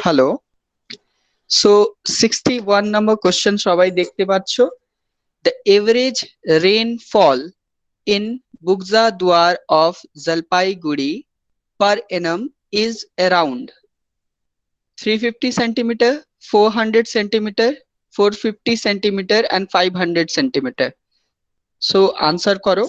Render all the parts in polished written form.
Hello. So 61 নম্বর question সবাই দেখতে পাচ্ছ। দ্য এভারেজ রেইনফল ইন বুকজা দুয়ার of Jalpaiguri per annum is around 350 centimeter, 400 centimeter, 450 centimeter and 500 centimeter. So answer করো।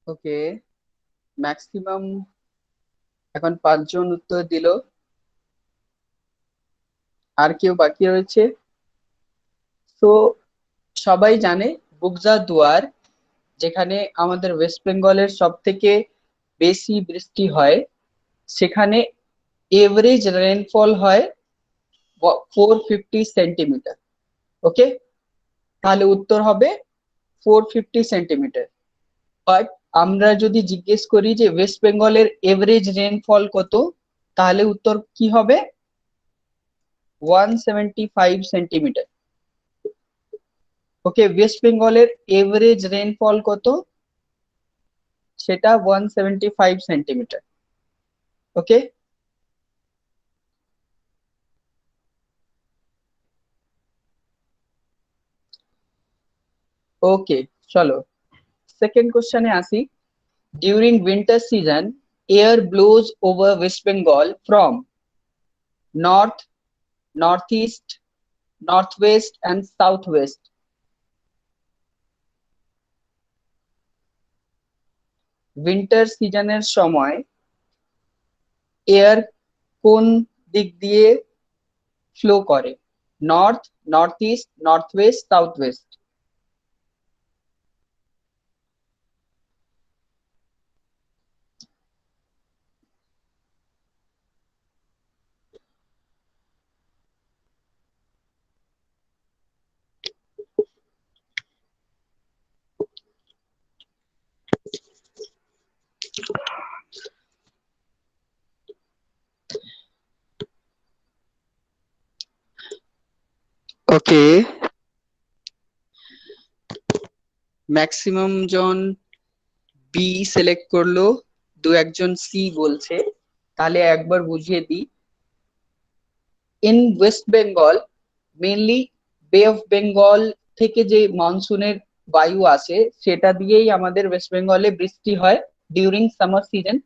ওকে, maximum এখন 5 জন উত্তর দিল। আর কেউ বাকি রয়েছে? তো সবাই জানে বুকজা দুয়ার, যেখানে আমাদের ওয়েস্ট বেঙ্গলের সব থেকে বেশি বৃষ্টি হয়, সেখানে এভারেজ রেনফল হয় 450 সেন্টিমিটার। ওকে, তাহলে উত্তর হবে 450 সেন্টিমিটার। বাট আমরা যদি জিজ্ঞেস করি যে ওয়েস্ট বেঙ্গলের এভারেজ রেনফল কত, তাহলে উত্তর কি হবে? 175 সেন্টিমিটার। ওকে, ওয়েস্ট বেঙ্গলের এভারেজ রেনফল কত? সেটা 175 সেন্টিমিটার। ওকে, ওকে, চলো সেকেন্ড কোশ্চেনে আসি। During winter season, air blows over west Bengal from north, north east, north west and south west. Winter সিজনের সময় এয়ার কোন দিক দিয়ে ফ্লো করে? North, north east, north west, south west. Okay, maximum জন বি সিলেক্ট করলো, দু একজন সি বলছে। তাহলে একবার বুঝিয়ে দিই। In west Bengal mainly bay of Bengal থেকে যে মনসুনের বায়ু আসে, সেটা দিয়েই আমাদের ওয়েস্ট বেঙ্গলে বৃষ্টি হয় ডিউরিং সামার সিজন।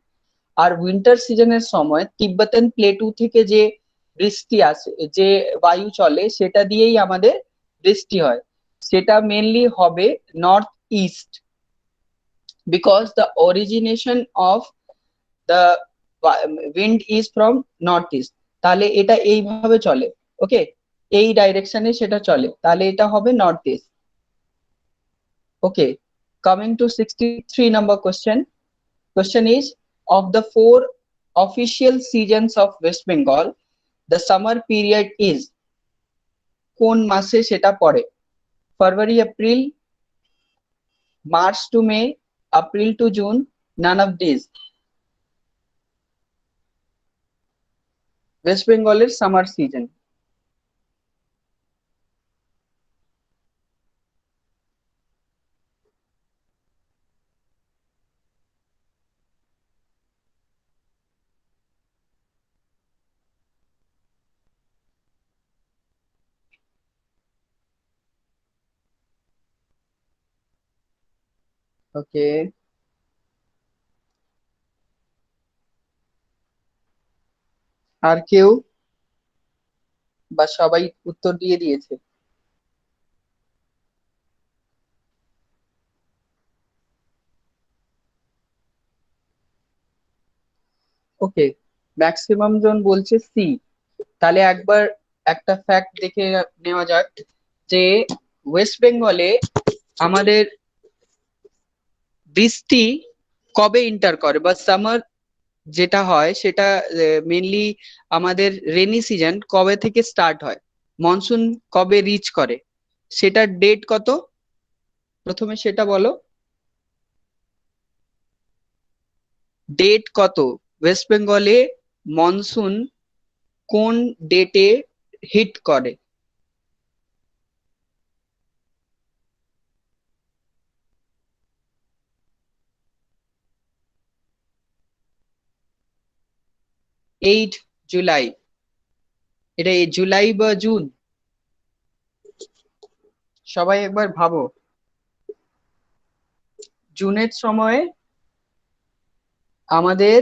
আর উইন্টার সিজনের সময় তিব্বতেন প্লেটু থেকে যে বৃষ্টি আসে, যে বায়ু চলে, সেটা দিয়েই আমাদের বৃষ্টি হয়। সেটা মেনলি হবে north east, because the origination of the wind is from north east. তাহলে এটা এইভাবে চলে। ওকে, এই ডাইরেকশনে সেটা চলে, তাহলে এটা হবে north east. Okay, coming to 63 number question is, of the four official seasons of West Bengal, the summer period is কোন মাসে সেটা পড়ে? February, April, March to May, April to June, none of this. West বেঙ্গলের summer season. Okay, আর কেউ, বা সবাই উত্তর দিয়ে দিয়েছে? ওকে, ম্যাক্সিমাম জন বলছে সি। তাহলে একবার একটা ফ্যাক্ট দেখে নেওয়া যাক যে ওয়েস্ট বেঙ্গলে আমাদের বৃষ্টি কবে ইন্টার করে বা সামার যেটা হয় সেটা মেনলি আমাদের রেনি সিজন কবে থেকে স্টার্ট হয়, মনসুন কবে রিচ করে, সেটার ডেট কত? প্রথমে সেটা বলো, ডেট কত? ওয়েস্ট বেঙ্গলে মনসুন কোন ডেটে হিট করে? Eight July. এটা এই জুলাই বা জুন? সবাই একবার ভাবো। জুনের সময় আমাদের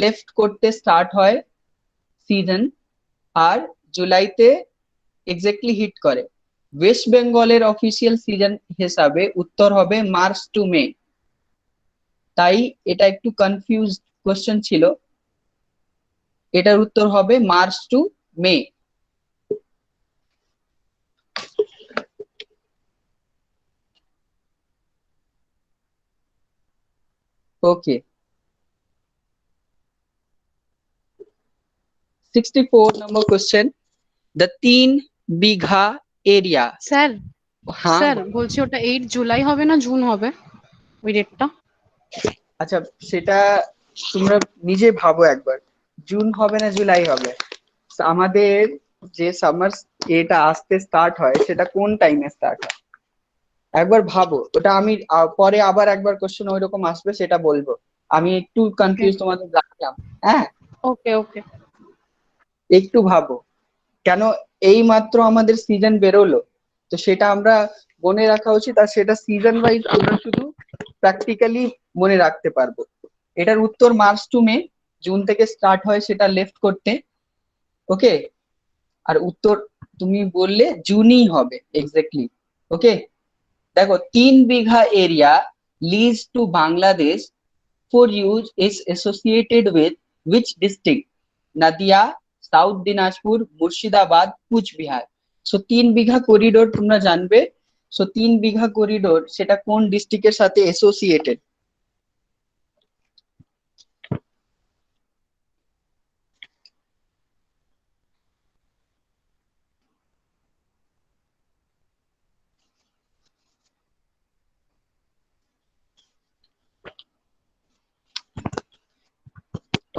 লেফট করতে স্টার্ট হয় সিজন, আর জুলাইতে এক্স্যাক্টলি হিট করে। ওয়েস্ট বেঙ্গলের অফিসিয়াল সিজন হিসাবে উত্তর হবে মার্চ টু মে। তাই এটা একটু কনফিউজ কোশ্চেন ছিল, এটার উত্তর হবে March to May. Okay, 64 number question, the 3 bigha area. Sir, হ্যাঁ স্যার বলো। বলছি ওটা 8 জুলাই হবে না জুন হবে ওই ডেটটা? আচ্ছা, সেটা তোমরা নিজে ভাবো একবার, জুন হবে না জুলাই হবে? আমাদের যে সামার এটা আসতে স্টার্ট হয় সেটা কোন টাইমে স্টার্ট হয় একবার ভাবো। ওটা আমি পরে আবার একবার কোশ্চেন ওইরকম আসবে সেটা বলবো। আমি একটু ওকে, কনফিউজ তোমাদের রাখলাম। হ্যাঁ, ওকে, ওকে। একটু ভাবো, কেন এই মাত্র আমাদের সিজন বেরোলো, তো সেটা আমরা মনে রাখা উচিত, আর সেটা সিজন ওয়াইজ আমরা শুধু প্র্যাকটিক্যালি মনে রাখতে পারবো। এটার উত্তর মার্চ টু মে, জুন থেকে স্টার্ট হয় সেটা লেফট করতে। ওকে, আর উত্তর তুমি বললে জুনই হবে এক্স্যাক্টলি। ওকে, দেখো 3 bigha area lease to Bangladesh for use is associated with which district? Nadia, south Dinajpur, Murshidabad, Cooch Behar. So 3 bigha corridor তোমরা জানবে, সো 3 বিঘা করিডোর সেটা কোন ডিস্ট্রিক্টের সাথে অ্যাসোসিয়েটেড?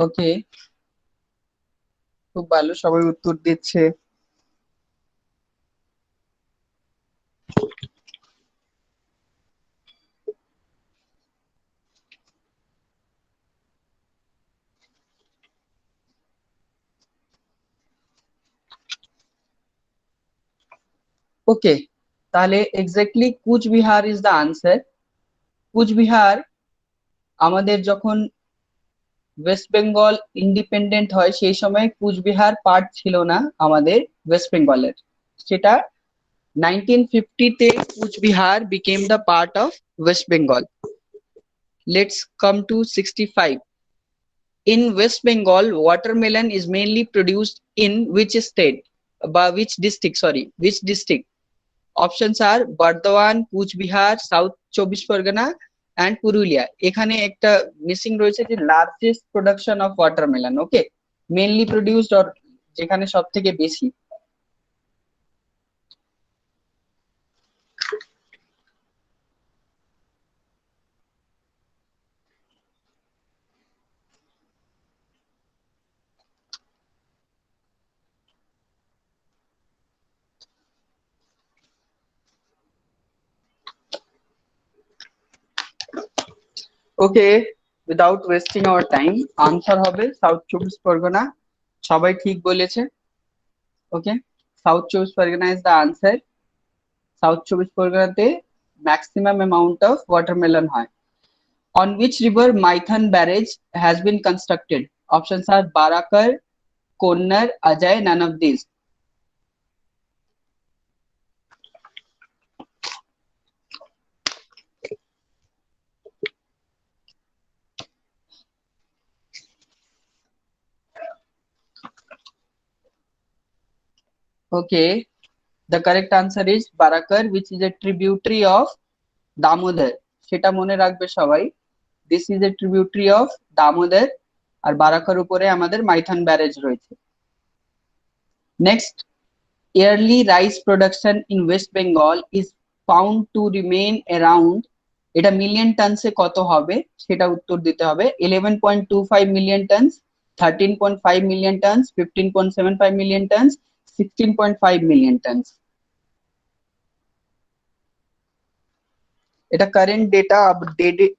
ওকে, খুব ভালো, সবাই উত্তর দিচ্ছে। ওকে, তাহলে exactly Coochbehar is the answer. Coochbehar আমাদের যখন ওয়েস্ট বেঙ্গল ইন্ডিপেন্ডেন্ট হয় সেই সময় কুচবিহার পার্ট ছিল না আমাদের ওয়েস্ট বেঙ্গলের, সেটা 1950-তে Cooch Behar became the part of West Bengal. Let's come to 65. In West Bengal, watermelon is mainly produced in which state? By which district? Sorry, which district? Options are Bardhaman, Kuchbihar, South Chobbish Pargana, and Purulia. এখানে একটা missing রয়েছে যে largest production of watermelon. Okay, mainly produced or যেখানে সব থেকে বেশি। Okay, without wasting our time, answer হবে south Chabbish Pargana. সবাই ঠিক বলেছে। Okay, south Chabbish Pargana is the answer. South Chabbish পরগনাতে ম্যাক্সিমাম অ্যামাউন্ট অফ ওয়াটারমেলন হয়। On which river Maithan barrage has been constructed? Options are Barakar, Konnar, Ajay, none of these. Okay, the correct answer is Barakar, which is a tributary of Damodar. সেটা মনে রাখবে সবাই। This is a tributary of Damodar, আর বারাকার উপরে আমাদের Maithon barrage রয়েছে। Next, yearly rice production in West Bengal is found to remain around, এটা million টনসে কত হবে সেটা উত্তর দিতে হবে। 11.25 million tonnes, 13.5 million tonnes, 15.75 million tonnes, 16.5 million tonnes. এটা কারেন্ট ডেটা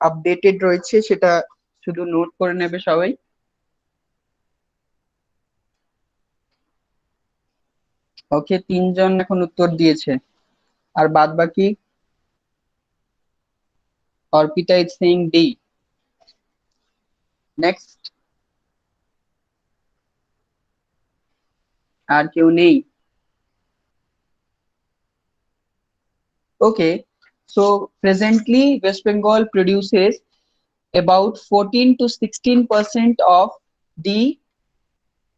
আপডেটেড রয়েছে, সেটা শুধু নোট করে নেবে সবাই। ওকে, তিনজন এখন উত্তর দিয়েছে, আর বাদ বাকি Arpita is saying D. Next, আর কেউ নেই? Okay, so presently West Bengal produces about 14 to 16% of the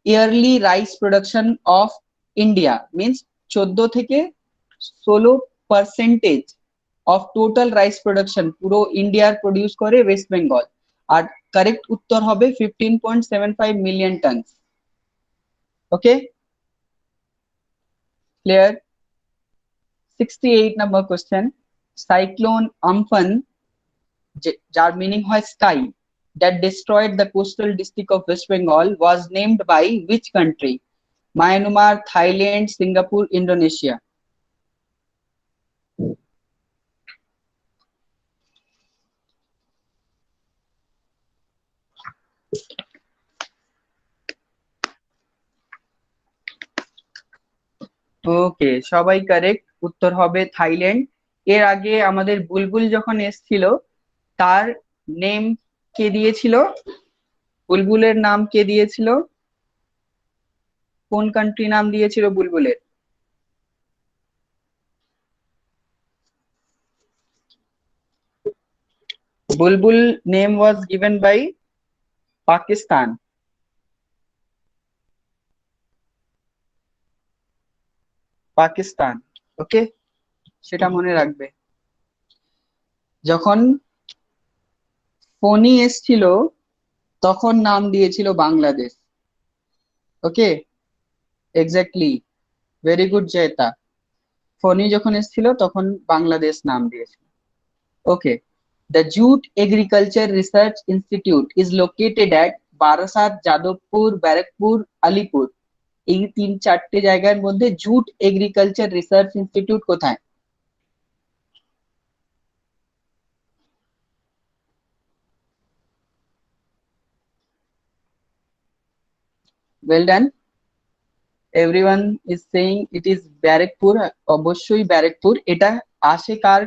yearly rice production of India, means 14 থেকে 16% of total rice production পুরো ইন্ডিয়ার প্রডিউস করে ওয়েস্ট বেঙ্গল। আর কারেক্ট উত্তর হবে 15.75 million ton. Okay, clear? 68 number question, cyclone Amphan, যার meaning হয় sky, that destroyed the coastal district of West Bengal was named by which country? Myanmar, Thailand, Singapore, Indonesia. ওকে, সবাই correct, উত্তর হবে Thailand. এর আগে আমাদের বুলবুল যখন এসছিল, তার নেম কে দিয়েছিল? বুলবুলের নাম কে দিয়েছিল? কোন কান্ট্রি নাম দিয়েছিল বুলবুলের? Bulbul name was given by Pakistan. Pakistan, okay, সেটা মনে রাখবে। যখন ফনি এসছিল তখন নাম দিয়েছিল Bangladesh. Okay, exactly, very good Joyita. Fani যখন এসছিল তখন বাংলাদেশ নাম দিয়েছিল। Okay, the jute agriculture research institute is located at Barasat, Jadavpur, Barrackpore, Alipore. এই তিন চারটে জায়গার মধ্যে জুট এগ্রিকালচার রিসার্চ ইনস্টিটিউট কোথায়? Well done, everyone is saying it is Barrackpore. অবশ্যই ব্যারাকপুর। এটা আসে কার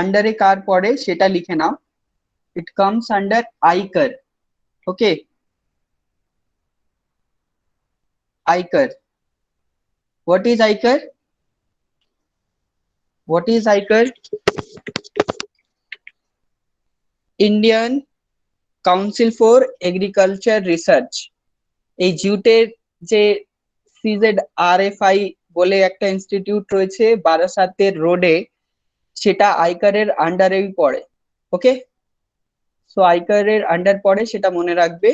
আন্ডারে, কার পড়ে সেটা লিখে নাও। It comes under ICAR. Okay, ICAR. What is ICAR? What is ICAR? Indian council for agriculture research. এই জুটের যে CZRFI বলে একটা ইনস্টিটিউট রয়েছে বারাসাতের রোডে, সেটা আইকারের আন্ডারেই পড়ে। ওকে, সো আইকারের আন্ডার পড়ে, সেটা মনে রাখবে।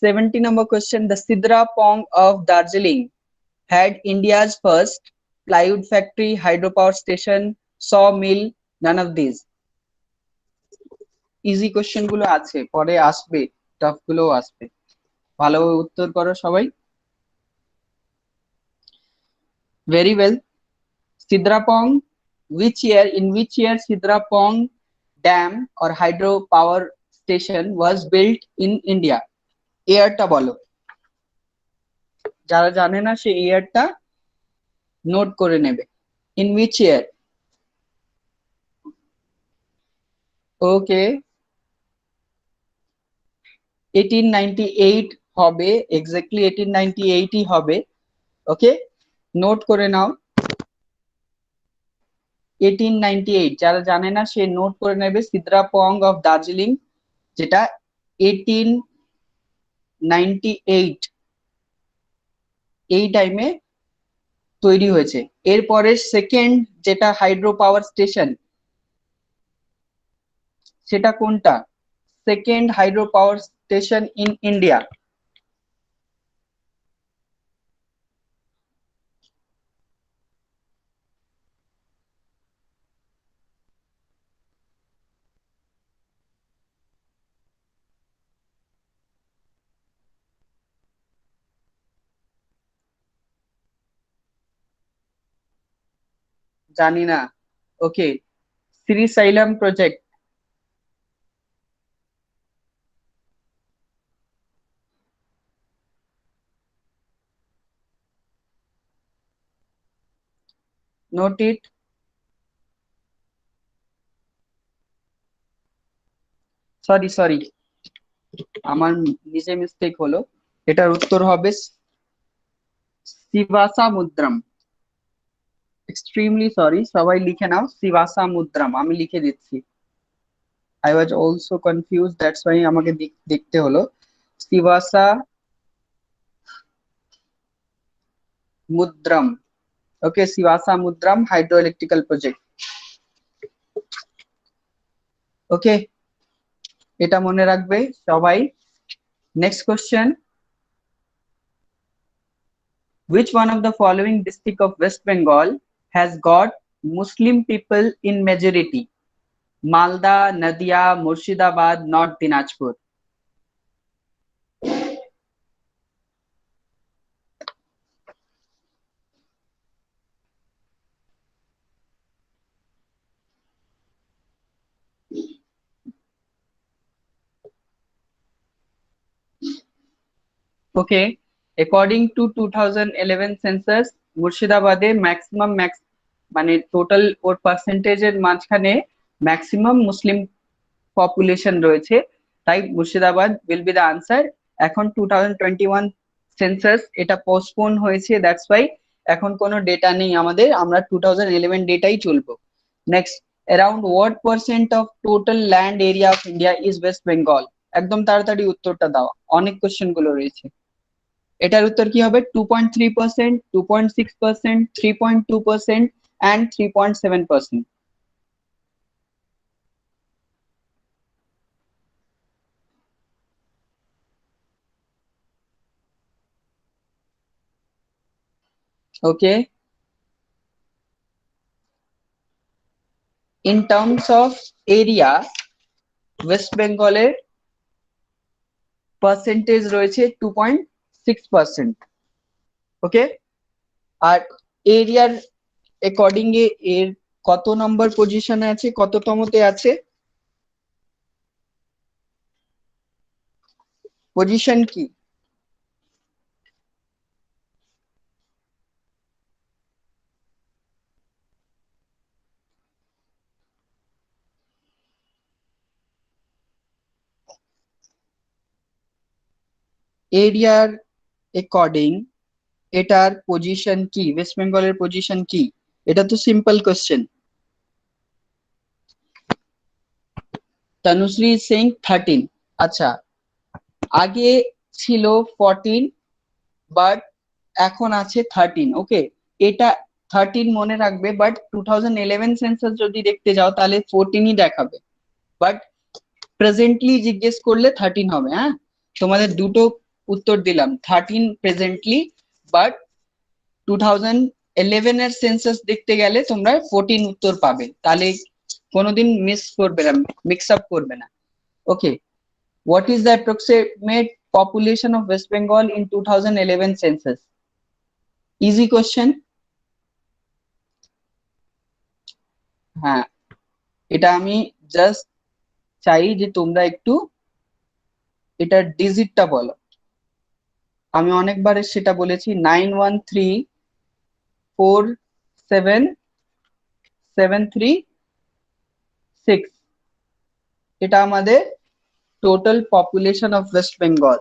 70 number question, the Sidra Pong of Darjeeling had India's first plywood factory, hydropower station, sawmill, none of these. Easy question গুলো আছে, পরে আসবে, টাফ গুলো আসবে। ভালোভাবে উত্তর করো সবাই। Very well. Sidrapong, in which year Sidrapong Dam or hydro power station was built in India? ইয়ারটা বলো। যারা জানে না সে ইয়ারটা নোট করে নেবে। In which year? ওকে, 1898 হবে, এক্স্যাক্টলি 1898ই হবে। ওকে, নোট করে নাও 1898। যারা জানে না সে নোট করে নেবে। সিদ্রা পং অফ দার্জিলিং, যেটা 1898 এই টাইমে তৈরি হয়েছে। এরপরে সেকেন্ড যেটা হাইড্রো পাওয়ার স্টেশন, সেটা কোনটা? Second hydro power station in India. জানি না। Okay, Srisailam project. Note it. Sorry sorry, আমার নিজে মিস্টেক হলো। এটার উত্তর হবে শিবাসামুদ্রম। এক্সট্রিমলি সরি, সবাই লিখে নাও শিবাসামুদ্রম, আমি লিখে দিচ্ছি। I was also confuse, that's why আমাকে দেখতে হলো। শিবাসামুদ্রম। ওকে, শিবাসামুদ্রম হাইড্রো ইলেকট্রিক্যাল প্রজেক্ট। ওকে, এটা মনে রাখবে সবাই। Next question, which one of the following district of West Bengal has got Muslim people in majority? Malda, Nadia, Murshidabad, North Dinajpur. Okay, according to 2011 census, মুর্শিদাবাদে maximum মানে total ওর পার্সেন্টেজের মাঝখানে maximum মুসলিম population রয়েছে, তাই Murshidabad will be the answer. এখন 2021 census এটা postpone হয়েছে, that's why এখন কোনো ডেটা নেই আমাদের, আমরা 2011 ডেটাই চলবো। Next, around what percent of total land area of India is West Bengal? একদম তাড়াতাড়ি উত্তরটা দাও, অনেক কোশ্চেন গুলো রয়েছে। এটার উত্তর কি হবে? 2.3%, 2.6%, 3.2% and 3.7%। Okay, in terms of area West বেঙ্গলের পার্সেন্টেজ রয়েছে 2.6%। ওকে, আর এরিয়ার অ্যাকর্ডিং এর কত নম্বর পজিশনে আছে, কততমতে আছে? পজিশন কি? এরিয়ার অ্যাকর্ডিং এটার পজিশন কি? ওয়েস্ট বেঙ্গলের পজিশন কি? এটা তো সিম্পল কোশ্চেন। তনুশ্রী সিং 13। আচ্ছা, আগে ছিল 14, বাট এখন আছে 13। ওকে, এটা 13 মনে রাখবে, বাট 2011 সেন্সাস যদি দেখতে যাও তাহলে 14ই দেখাবে, বাট প্রেজেন্টলি জিজ্ঞেস করলে 13 হবে। হ্যাঁ, তোমাদের দুটো উত্তর দিলাম, 13 প্রেজেন্টলি, বাট 2011 এর সেন্সাস দেখতে গেলে তোমরা 14 উত্তর পাবে, তাহলে কোনোদিন মিস করবে না, মিক্স আপ করবে না। ওকে, what is the approximate population of West Bengal in 2011 census? Easy question. হ্যাঁ, এটা আমি জাস্ট চাই যে তোমরা একটু এটার ডিজিটটা বলো। আমি অনেকবার সেটা বলেছি, 91347736, এটা আমাদের total population of west Bengal.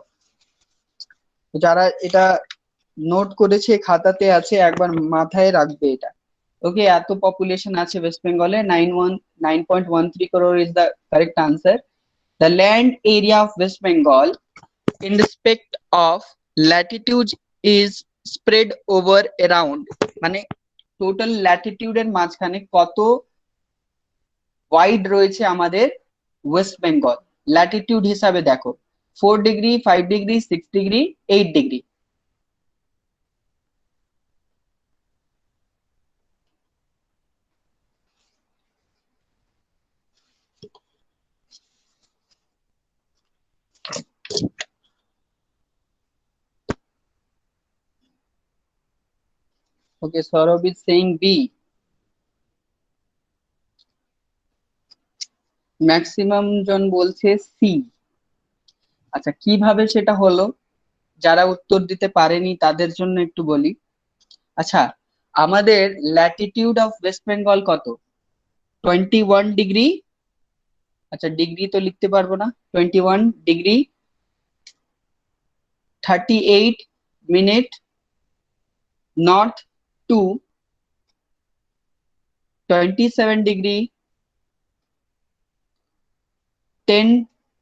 যারা এটা নোট করেছে, খাতাতে আছে, একবার মাথায় রাখবে এটা। ওকে, এত পপুলেশন আছে ওয়েস্ট বেঙ্গলে, 9.13 crore is the correct answer. The land area of West Bengal in respect of latitude is spread over around, মানে টোটাল ল্যাটিটিউড এর মাঝখানে কত ওয়াইড রয়েছে আমাদের ওয়েস্ট বেঙ্গল ল্যাটিটিউড হিসাবে দেখো 4 degree, 5 degree, 6 degree, 8 degree. Okay, Saurabh is saying B. Maximum জন বলছে সি। আচ্ছা, কিভাবে সেটা হলো যারা উত্তর দিতে পারেনি তাদের জন্য একটু বলি। আচ্ছা, আমাদের ল্যাটিটিউড অফ ওয়েস্ট বেঙ্গল কত? 21 ডিগ্রি। আচ্ছা, ডিগ্রি তো লিখতে পারবো না। 21 degree 38 minute north two 27 degree 10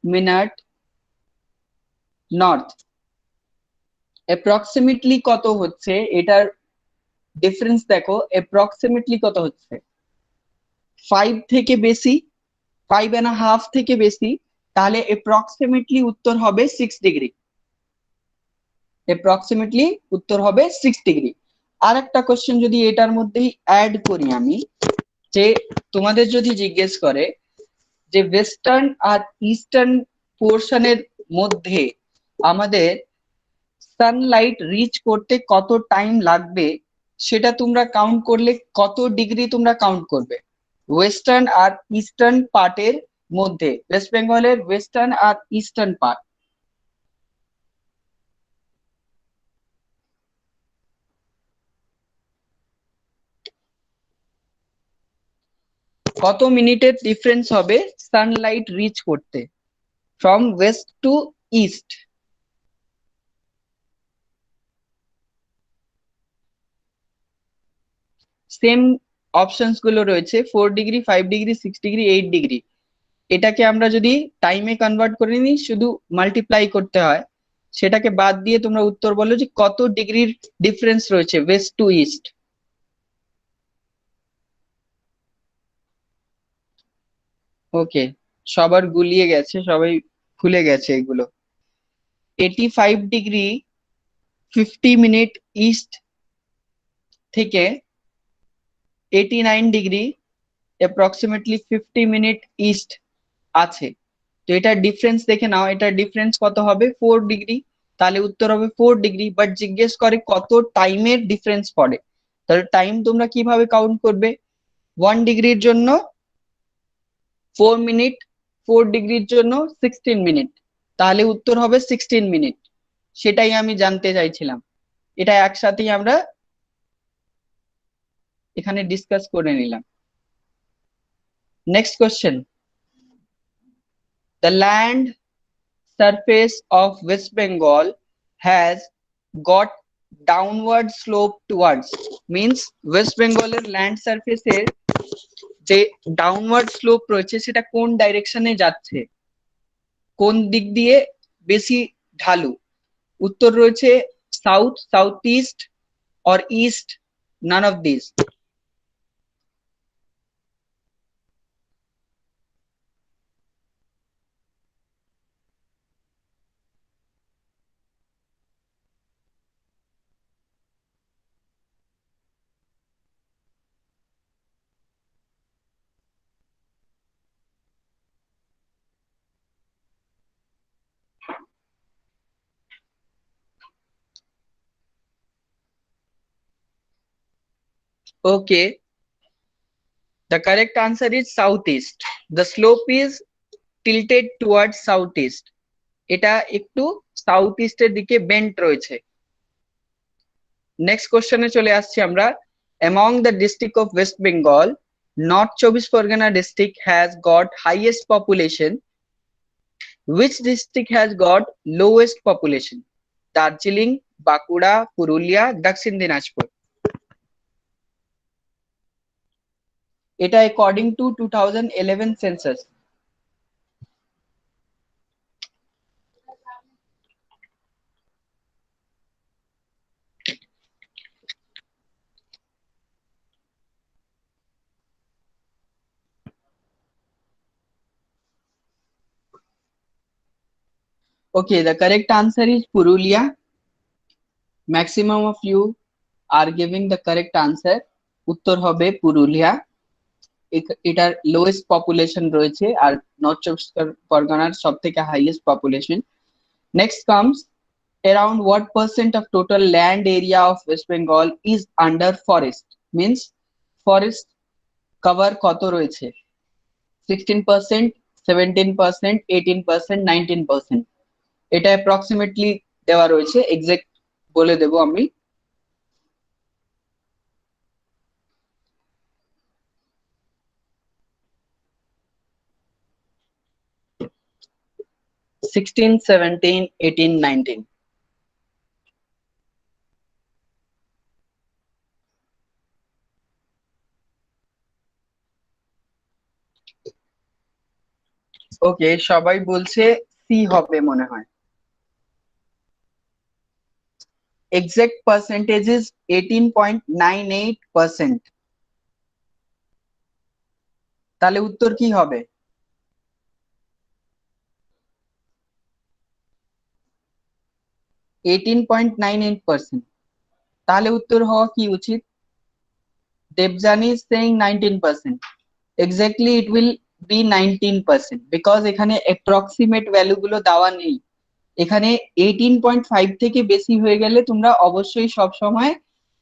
minute north. Approximately কত হচ্ছে এটার ডিফারেন্স দেখো, অ্যাপ্রক্সিমেটলি কত হচ্ছে? 5 থেকে বেশি, 5.5 থেকে বেশি, তাহলে অ্যাপ্রক্সিমেটলি উত্তর হবে 6 ডিগ্রি। অ্যাপ্রক্সিমেটলি উত্তর হবে 6 ডিগ্রি। আর একটা কোশ্চেন যদি এটার মধ্যেই অ্যাড করি আমি, যে তোমাদের যদি জিজ্ঞেস করে যে ওয়েস্টার্ন আর ইস্টার্ন পোর্শনের মধ্যে আমাদের সানলাইট রিচ করতে কত টাইম লাগবে, সেটা তোমরা কাউন্ট করলে কত ডিগ্রি তোমরা কাউন্ট করবে? ওয়েস্টার্ন আর ইস্টার্ন পার্টের মধ্যে, ওয়েস্ট বেঙ্গলের ওয়েস্টার্ন আর ইস্টার্ন পার্ট, কত মিনিটের ডিফারেন্স হবে সানলাইট রিচ করতে from west to east? Same options গুলো রয়েছে, 4 ডিগ্রি, 5 ডিগ্রি, 6 ডিগ্রি, 8 ডিগ্রি। এটাকে আমরা যদি টাইমে কনভার্ট করে নিই, শুধু মাল্টিপ্লাই করতে হয়। সেটাকে বাদ দিয়ে তোমরা উত্তর বলো যে কত ডিগ্রির ডিফারেন্স রয়েছে ওয়েস্ট টু ইস্ট। ওকে, সবার গুলিয়ে গেছে, সবাই ভুলে গেছে এগুলো। 85 ডিগ্রি 50 মিনিট ইস্ট থেকে 89 ডিগ্রি অ্যাপ্রক্সিমেটলি 50 মিনিট ইস্ট আছে। তো এটার ডিফারেন্স দেখে নাও, এটার ডিফারেন্স কত হবে? 4 ডিগ্রি। তাহলে উত্তর হবে 4 ডিগ্রি। বাট জিজ্ঞেস করে কত টাইমের ডিফারেন্স পড়ে, তাহলে টাইম তোমরা কিভাবে কাউন্ট করবে? 1 ডিগ্রির জন্য 4 মিনিট, 4 ডিগ্রির জন্য 16 মিনিট, তাহলে উত্তর হবে 16 মিনিট। সেটাই আমি জানতে চাইছিলাম। এটা একসাথেই আমরা এখানে ডিসকাস করে নিলাম। Next question, the land surface of West Bengal has got downward slope towards, means West বেঙ্গলের ল্যান্ড সারফেসের যে ডাউনওয়ার্ড স্লোপ রয়েছে সেটা কোন ডাইরেকশনে যাচ্ছে, কোন দিক দিয়ে বেশি ঢালু? উত্তর রয়েছে south, south east or east, naan of this. Okay, the correct answer is southeast. The slope is tilted towards southeast. এটা একটু সাউথ ইস্টের দিকে বেন্ট রয়েছে। নেক্সট কোশ্চেনে চলে আসছি আমরা। among the district of West Bengal, North Chobis Pargana district has got highest population. Which district has got lowest population? Darjeeling, Bankura, Purulia, Dakshin Dinajpur। এটা according to 2011 census। Okay, the correct answer is Purulia. Maximum of you are giving the correct answer. উত্তর হবে পুরুলিয়া। এটার lowest population রয়েছে আর north চব্বিশ পরগনার সব থেকে highest population. Next comes, around what percent of total land area of West Bengal is under forest? Means forest cover কত রয়েছে? 16%, 17%, 18%, 19%। এটা অ্যাপ্রক্সিমেটলি দেওয়া রয়েছে, এক্সাক্ট বলে দেব আমি। সিক্সটিন, 17, 18, 19। ওকে, সবাই বলছে সি হবে মনে হয়। Exact percentage is 18.98%। তাহলে উত্তর কি হবে? 18.98%। তাহলে উত্তর হওয়া কি উচিত? Debjani is saying 19%. Exactly it will be 19% because এখানে approximate ভ্যালু গুলো দেওয়া নেই। এখানে 18.5 থেকে বেশি হয়ে গেলে তোমরা অবশ্যই সব সময়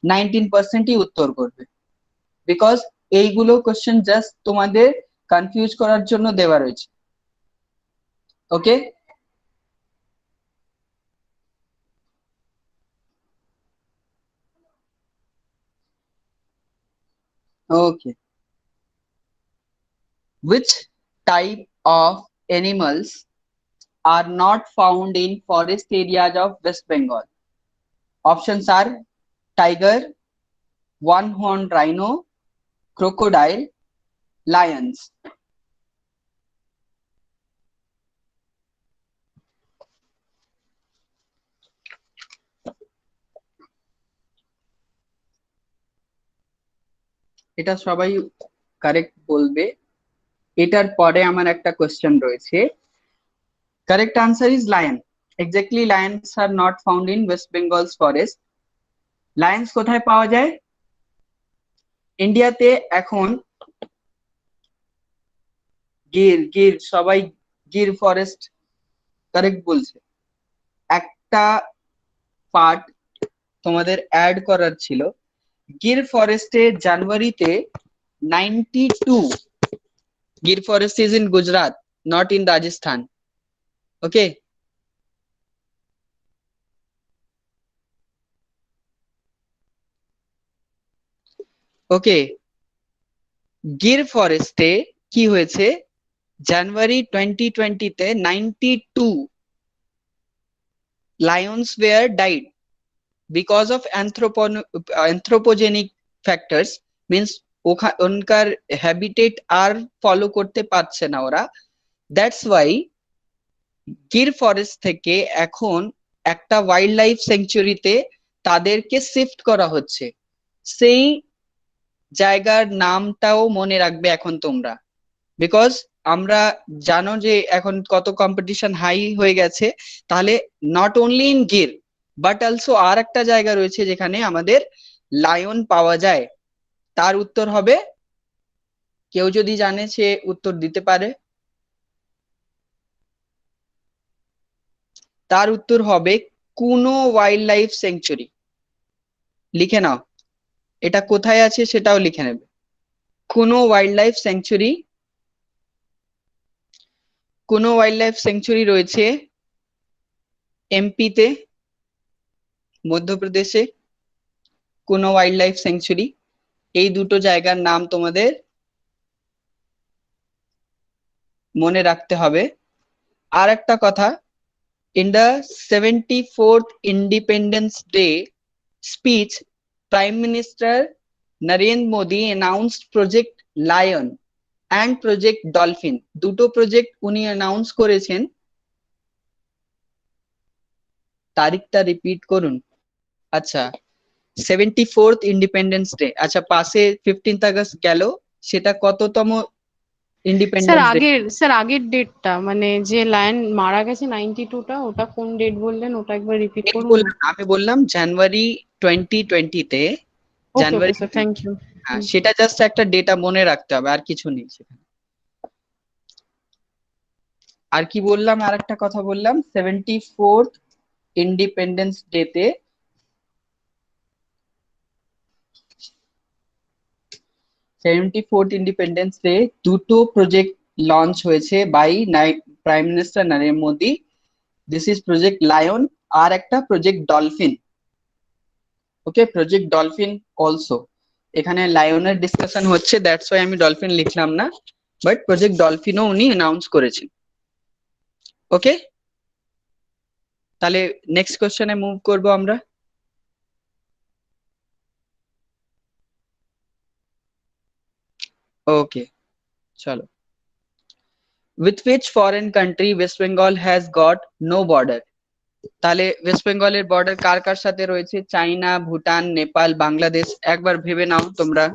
19%ই উত্তর করবে, বিকজ এইগুলো কোশ্চেন জাস্ট তোমাদের কনফিউজ করার জন্য দেওয়া রয়েছে। ওকে, ওকে। Which type of animals are not found in forest areas of West Bengal? Options are tiger, one-horned rhino, crocodile, lions. এটা সবাই কারেক্ট বলবে। এটার পরে আমার একটা কোশ্চেন রয়েছে। Correct answer is lion. Exactly Lions are not found in West Bengal's forest. Lions কোথায় পাওয়া যায়? ইন্ডিয়াতে এখন গির, গির সবাই গির ফরেস্ট কারেক্ট বলছে। একটা পার্ট তোমাদের অ্যাড করার ছিল। গির ফরেস্টে জানুয়ারিতে 92, Gir forest is in Gujarat, not in Rajasthan. Okay, okay. Gir ফরেস্টে কি হয়েছে? জানুয়ারি 2020-তে 92 lions were died because of anthropogenic factors, means ওনকার হ্যাবিটেট আর ফলো করতে পারছে না ওরা। দ্যাটস ওয়াই গির ফরেস্ট থেকে এখন একটা ওয়াইল্ড লাইফ স্যাংচুরিতে তাদেরকে শিফট করা হচ্ছে। সেই জায়গার নামটাও মনে রাখবে এখন তোমরা, বিকজ আমরা জানো যে এখন কত কম্পিটিশন হাই হয়ে গেছে। তাহলে not only in Gir but also আর একটা জায়গা রয়েছে যেখানে আমাদের লায়ন পাওয়া যায়। তার উত্তর হবে, কেউ যদি জানে সে উত্তর দিতে পারে। তার উত্তর হবে কুনো ওয়াইল্ড লাইফ স্যাংচুরি। লিখে নাও, এটা কোথায় আছে সেটাও লিখে নেবে। কুনো ওয়াইল্ড লাইফ স্যাংচুরি, কুনো ওয়াইল্ড লাইফ স্যাংচুরি রয়েছে এমপিতে, মধ্যপ্রদেশে কুনো ওয়াইল্ড লাইফ স্যাংচুরি। এই দুটো জায়গার নাম তোমাদের মনে রাখতে হবে। আর একটা কথা, in the 74th Independence Day speech, Prime Minister Narendra Modi announced Project Lion and Project Dolphin. দুটো প্রজেক্ট উনি অ্যানাউন্স করেছেন। তারিখটা রিপিট করুন। আচ্ছা, 74th ইন্ডিপেন্ডেন্স ডে। আচ্ছা, পাশে 15th আগস্ট গেল, সেটা কততম ইন্ডিপেন্ডেন্স ডে। স্যার আগের ডেটটা মানে যে লায়ন মারা গেছে 92টা, ওটা কোন ডেট বললেন, ওটা একবার রিপিট ডেট করুন না। বললাম, আমি বললাম জানুয়ারি 2020-তে। ওকে ওকে জানুয়ারি, স্যার, থ্যাংক ইউ। হ্যাঁ সেটা জাস্ট একটা ডেটা মনে রাখতে হবে, আর কিছু নেই সেখানে। আর কি বললাম, আর একটা কথা বললাম, 74th ইন্ডিপেন্ডেন্স ডেতে 74th ইন্ডিপেন্ডেন্স ডে দুটো প্রজেক্ট লঞ্চ হয়েছে by prime minister Narendra Modi. This is project lion, আর একটা project dolphin. Okay, project dolphin also. এখানে লায়নের ডিসকাশন হচ্ছে, দ্যাটস ওয়াই আমি ডলফিন লিখলাম না, বাট প্রজেক্ট ডলফিনও উনি অ্যানাউন্স করেছেন। ওকে, তাহলে নেক্সট কোশ্চেনে মুভ করব আমরা। ওকে, চলো। With which foreign country West Bengal has got no border? তাহলে ওয়েস্ট বেঙ্গলের বর্ডার কার কার সাথে রয়েছে? চাইনা, ভুটান, নেপাল, বাংলাদেশ। একবার ভেবে নাও তোমরা,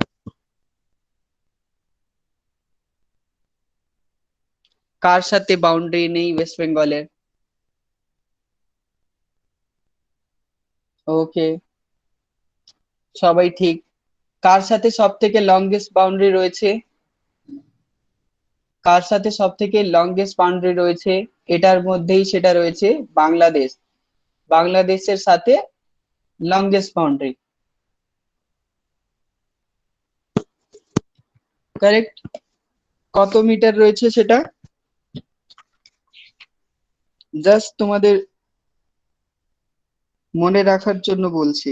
কার সাথে বাউন্ডারি নেই ওয়েস্ট বেঙ্গলের? ওকে, সবাই ঠিক। কার সাথে সব থেকে লংগেস্ট বাউন্ডারি রয়েছে? কার সাথে সব থেকে লংগেস্ট বাউন্ডারি রয়েছে? এটার মধ্যেই সেটা রয়েছে, বাংলাদেশ। বাংলাদেশের সাথে লংগেস্ট বাউন্ডারি, কারেক্ট। কত মিটার রয়েছে সেটা জাস্ট তোমাদের মনে রাখার জন্য বলছি।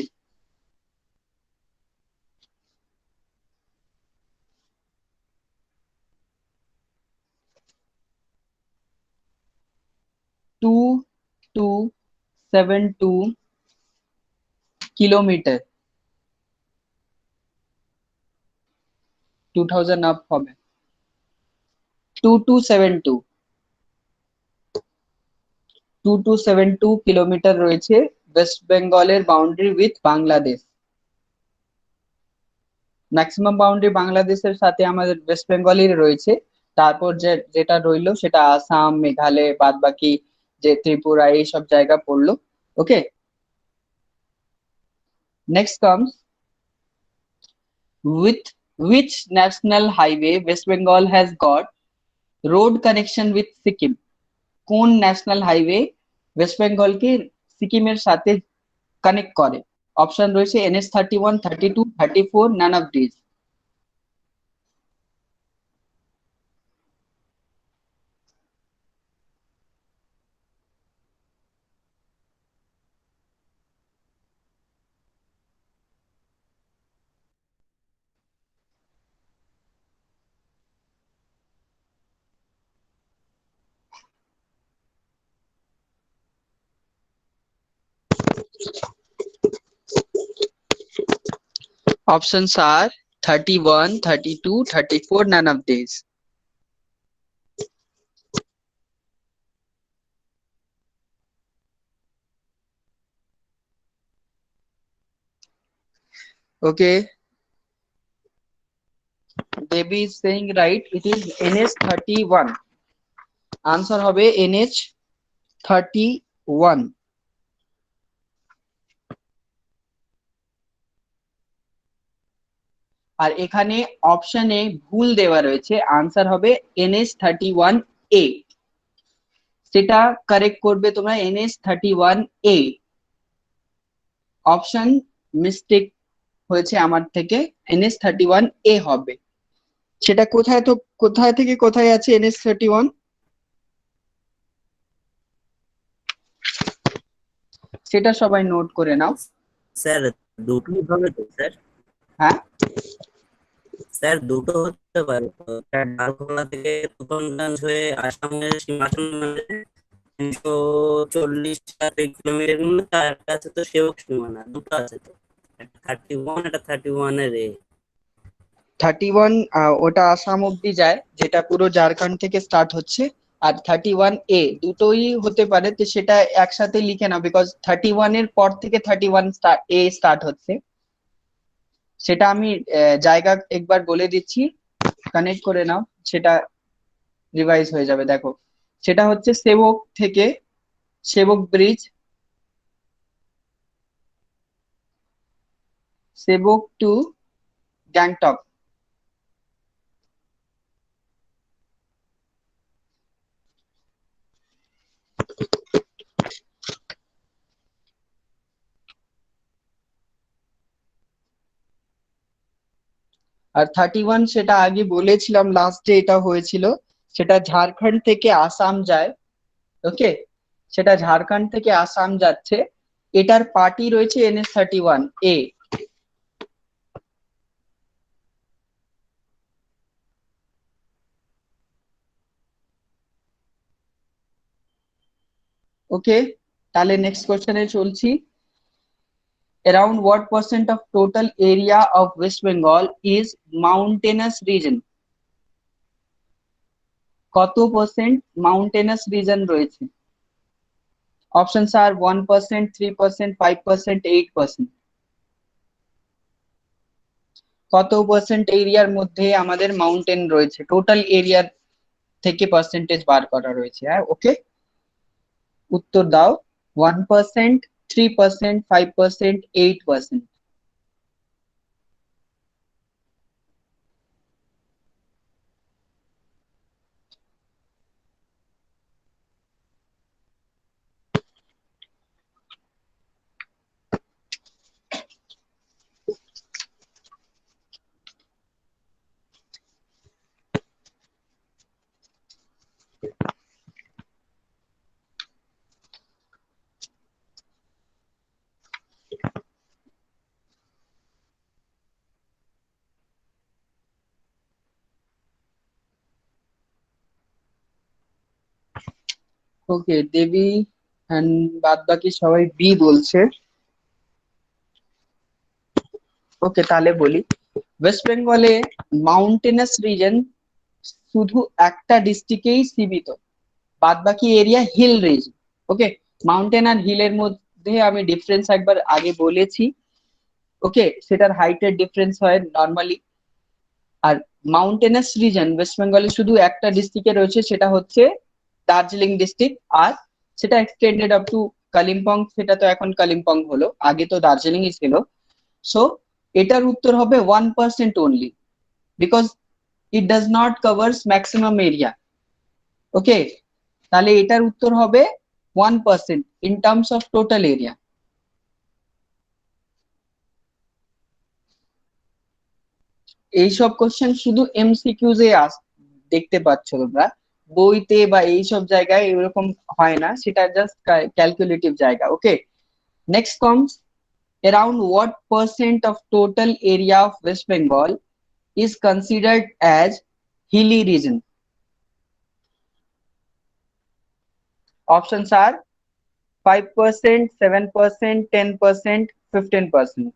2272 কিলোমিটার। 2000 আপ হবে। 2272 2272 কিলোমিটার রয়েছে ওয়েস্ট বেঙ্গলের boundary with Bangladesh. Maximum boundary বাংলাদেশের সাথে আমাদের ওয়েস্ট বেঙ্গলের রয়েছে। তারপর যেটা রইলো সেটা আসাম, মেঘালয়, বাদ বাকি যে ত্রিপুরা, এইসব জায়গা পড়লো। Okay, next comes, with which national highway West Bengal has got road connection with Sikkim? কোন ন্যাশনাল হাইওয়ে ওয়েস্ট বেঙ্গলকে সিকিমের সাথে কানেক্ট করে? অপশন রয়েছে NH 31, 32, 34, naan of this. Options are 31, 32, 34, none of these. Okay, Debbie is saying right, it is NH 31। Answer হবে NH 31। আর এখানে অপশনে ভুল দেওয়া রয়েছে, আনসার হবে NH 31A। সেটা কারেক্ট করবে তোমরা, NH 31A। অপশন মিস্টেক হয়েছে আমার থেকে, NH 31A হবে। সেটা কোথায়, তো কোথায় থেকে কোথায় আছে NH 31, সেটা সবাই নোট করে নাও। স্যার দুটোই হবে তো স্যার? হ্যাঁ, স্যার দুটো হতে পারে তো, স্যার ডালখোলা থেকে তুফানগঞ্জ হয়ে আসামের সীমাসীমা 340 কিলোমিটার, তার কাছে তো সেবক সীমানা দুটো আছে তো, একটা 31, একটা 31 এর। 31 ওটা আসাম অব্দি যায়, যেটা পুরো ঝাড়খণ্ড থেকে স্টার্ট হচ্ছে। আর 31A দুটোই হতে পারে, তো সেটা একসাথে লিখে নাও, বিকজ 31 এর পর থেকে 31A স্টার্ট হচ্ছে। সেটা আমি জায়গা একবার বলে দিচ্ছি, কানেক্ট করে নাও সেটা। রিভাইজ হয়ে যাবে। দেখো সেটা হচ্ছে সেবক থেকে সেবক ব্রিজ, সেবক টু গ্যাংটক। আর 31 সেটা আগে বলেছিলাম, লাস্টে এটা হয়েছিল, সেটা ঝাড়খণ্ড থেকে আসাম যায়। ওকে, সেটা ঝাড়খণ্ড থেকে আসাম যাচ্ছে। এটার পার্টি রয়েছে NH-31A। ওকে, তাহলে নেক্সট কোশ্চেনে চলছি। Around what percent of total area of West Bengal is mountainous region? কত পার্সেন্ট মাউন্টেনাস রিজন রয়েছে? অপশনস আর 1%, 3%, 5%, 8%। কত পার্সেন্ট এরিয়ার মধ্যে আমাদের মাউন্টেন রয়েছে, টোটাল এরিয়ার থেকে পার্সেন্টেজ বার করা রয়েছে। হ্যাঁ, ওকে, উত্তর দাও। 1%, 3%, 5%, 8%। ওকে, দেবী এন্ড বাদ বাকি সবাই বি বলছে। ওকে, তাহলে বলি, ওয়েস্ট বেঙ্গলে মাউন্টেনাস রিজন শুধু একটা ডিস্ট্রিক্টেই সীমিত, বাদ বাকি এরিয়া হিল রিজন। ওকে, মাউন্টেন আর হিলের মধ্যে আমি ডিফারেন্স একবার আগে বলেছি। ওকে, সেটার হাইটের ডিফারেন্স হয় নর্মালি। আর মাউন্টেনাস রিজন ওয়েস্ট বেঙ্গলে শুধু একটা ডিস্ট্রিক্টে রয়েছে, সেটা হচ্ছে দার্জিলিং ডিস্ট্রিক্ট। আর সেটা এক্সটেন্ডেড আপ টু কালিম্পং। সেটা তো এখন কালিম্পং হলো, আগে তো দার্জিলিংই ছিল। সো এটার উত্তর হবে 1% only, because it does not covers maximum area. Okay, তাহলে এটার উত্তর হবে 1% in terms of total area. এইসব কোশ্চেন শুধু এমসিকিউজ এ দেখতে পাচ্ছ তোমরা, বইতে বা এইসব জায়গায় এরকম হয় না, সেটা জাস্ট ক্যালকুলেটিভ জায়গা। Okay, next comes, around what percent of total area of West Bengal is considered as hilly region? Options are 5%, 7%, 10%, 15%.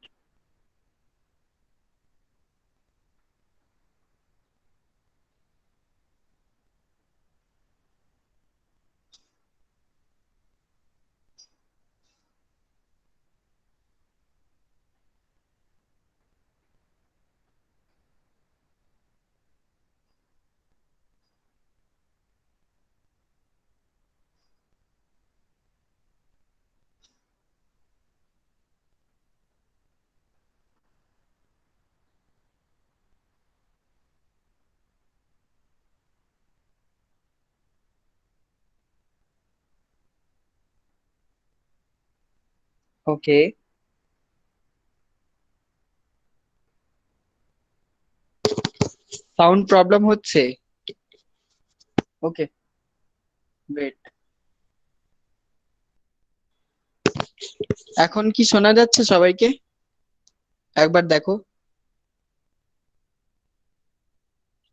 Okay, sound problem হচ্ছে। ওকে, ওয়েট, এখন কি শোনা যাচ্ছে সবাইকে? একবার দেখো,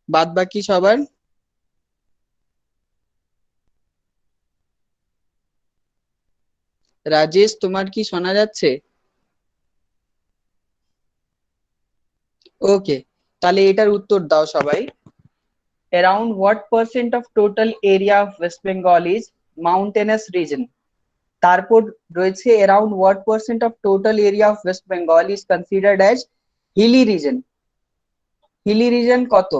বাদ বাকি সবার। রাজেশ, তোমার কি শোনা যাচ্ছে? ওকে, তাহলে এটার উত্তর দাও সবাই। Around what percent of total area of West Bengal is mountainous region? তারপর রয়েছে around what percent of total area of West Bengal is considered as hilly region? Hilly region কত?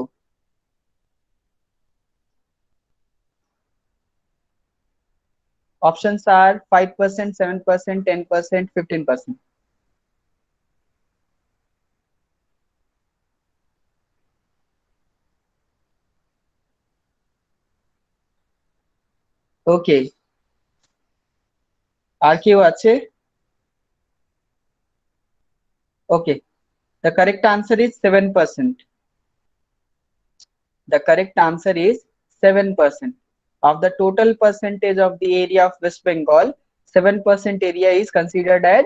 Options are 5%, 7%, 10%, 15%. Okay. আর কেউ আছে? Okay. The correct answer is 7%. The correct answer is 7%. Of the total percentage of the area of West Bengal, 7% area is considered as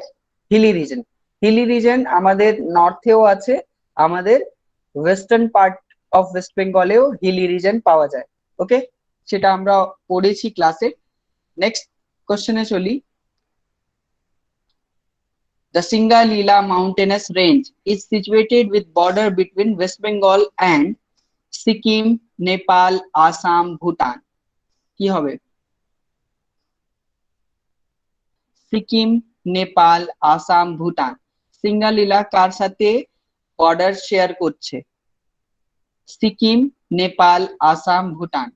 hilly region. Hilly region আমাদের নর্থেও আছে, আমাদের western part of west বেঙ্গলেও hilly region পাওয়া যায়। ওকে, সেটা আমরা পড়েছি ক্লাসে। নেক্সট কোশ্চেনে চলি। The Singalila mountainous range is situated with border between West Bengal and Sikkim, Nepal, Assam, Bhutan. কি হবে? সিকিম, নেপাল, আসাম, ভুটান। সিঙ্গালীলা কার সাথে বর্ডার শেয়ার করছে? সিকিম, নেপাল, আসাম, ভুটান।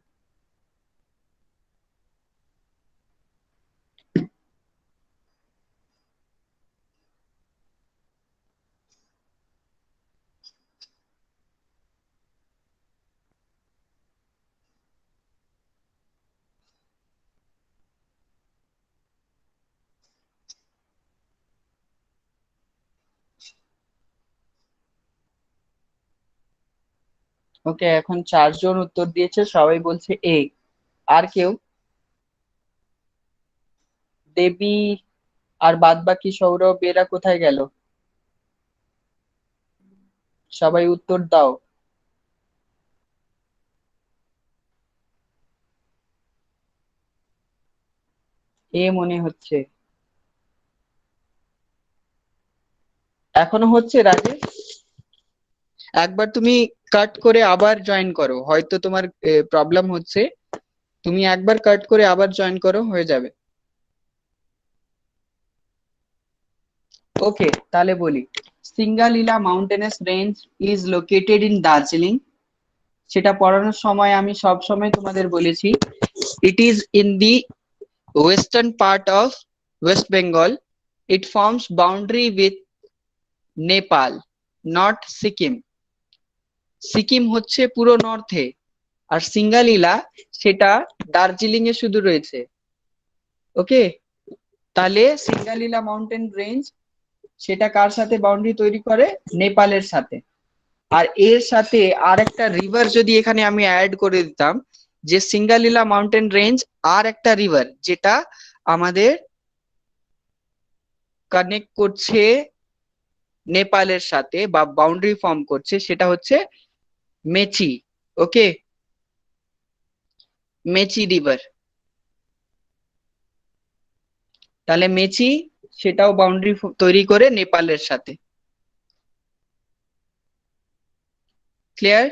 ওকে, এখন 4 জন উত্তর দিয়েছে, সবাই বলছে এ। আর কেউ? দেবী আর বাদ বাকি সৌরভ এরা কোথায় গেল? সবাই উত্তর দাও। এ মনে হচ্ছে। এখনো হচ্ছে রাজেশ? একবার তুমি কাট করে আবার জয়েন করো, হয়তো তোমার প্রবলেম হচ্ছে। তুমি একবার কাট করে আবার জয়েন করো, হয়ে যাবে। ওকে, তাহলে বলি। Singalila mountainous range is located in Darjeeling. সেটা পড়ানোর সময় আমি সব সময় তোমাদের বলেছি, it is in the western part of west Bengal. It forms boundary with Nepal, not Sikkim. Sikkim হচ্ছে পুরো নর্থে, আর সিঙ্গালীলা সেটা দার্জিলিং এ শুধু রয়েছে। ওকে, তাহলে সিঙ্গালীলা মাউন্টেন রেঞ্জ সেটা কার সাথে বাউন্ডারি তৈরি করে? নেপালের সাথে। আর এর সাথে আর একটা রিভার যদি এখানে আমি অ্যাড করে দিতাম, যে সিঙ্গালীলা মাউন্টেন রেঞ্জ আর একটা রিভার যেটা আমাদের কানেক্ট করছে নেপালের সাথে বা বাউন্ডারি ফর্ম করছে, সেটা হচ্ছে মেচি। ওকে, মেচি রিভার। তাহলে মেচি সেটাও বাউন্ডারি তৈরি করে নেপালের সাথে। Clear?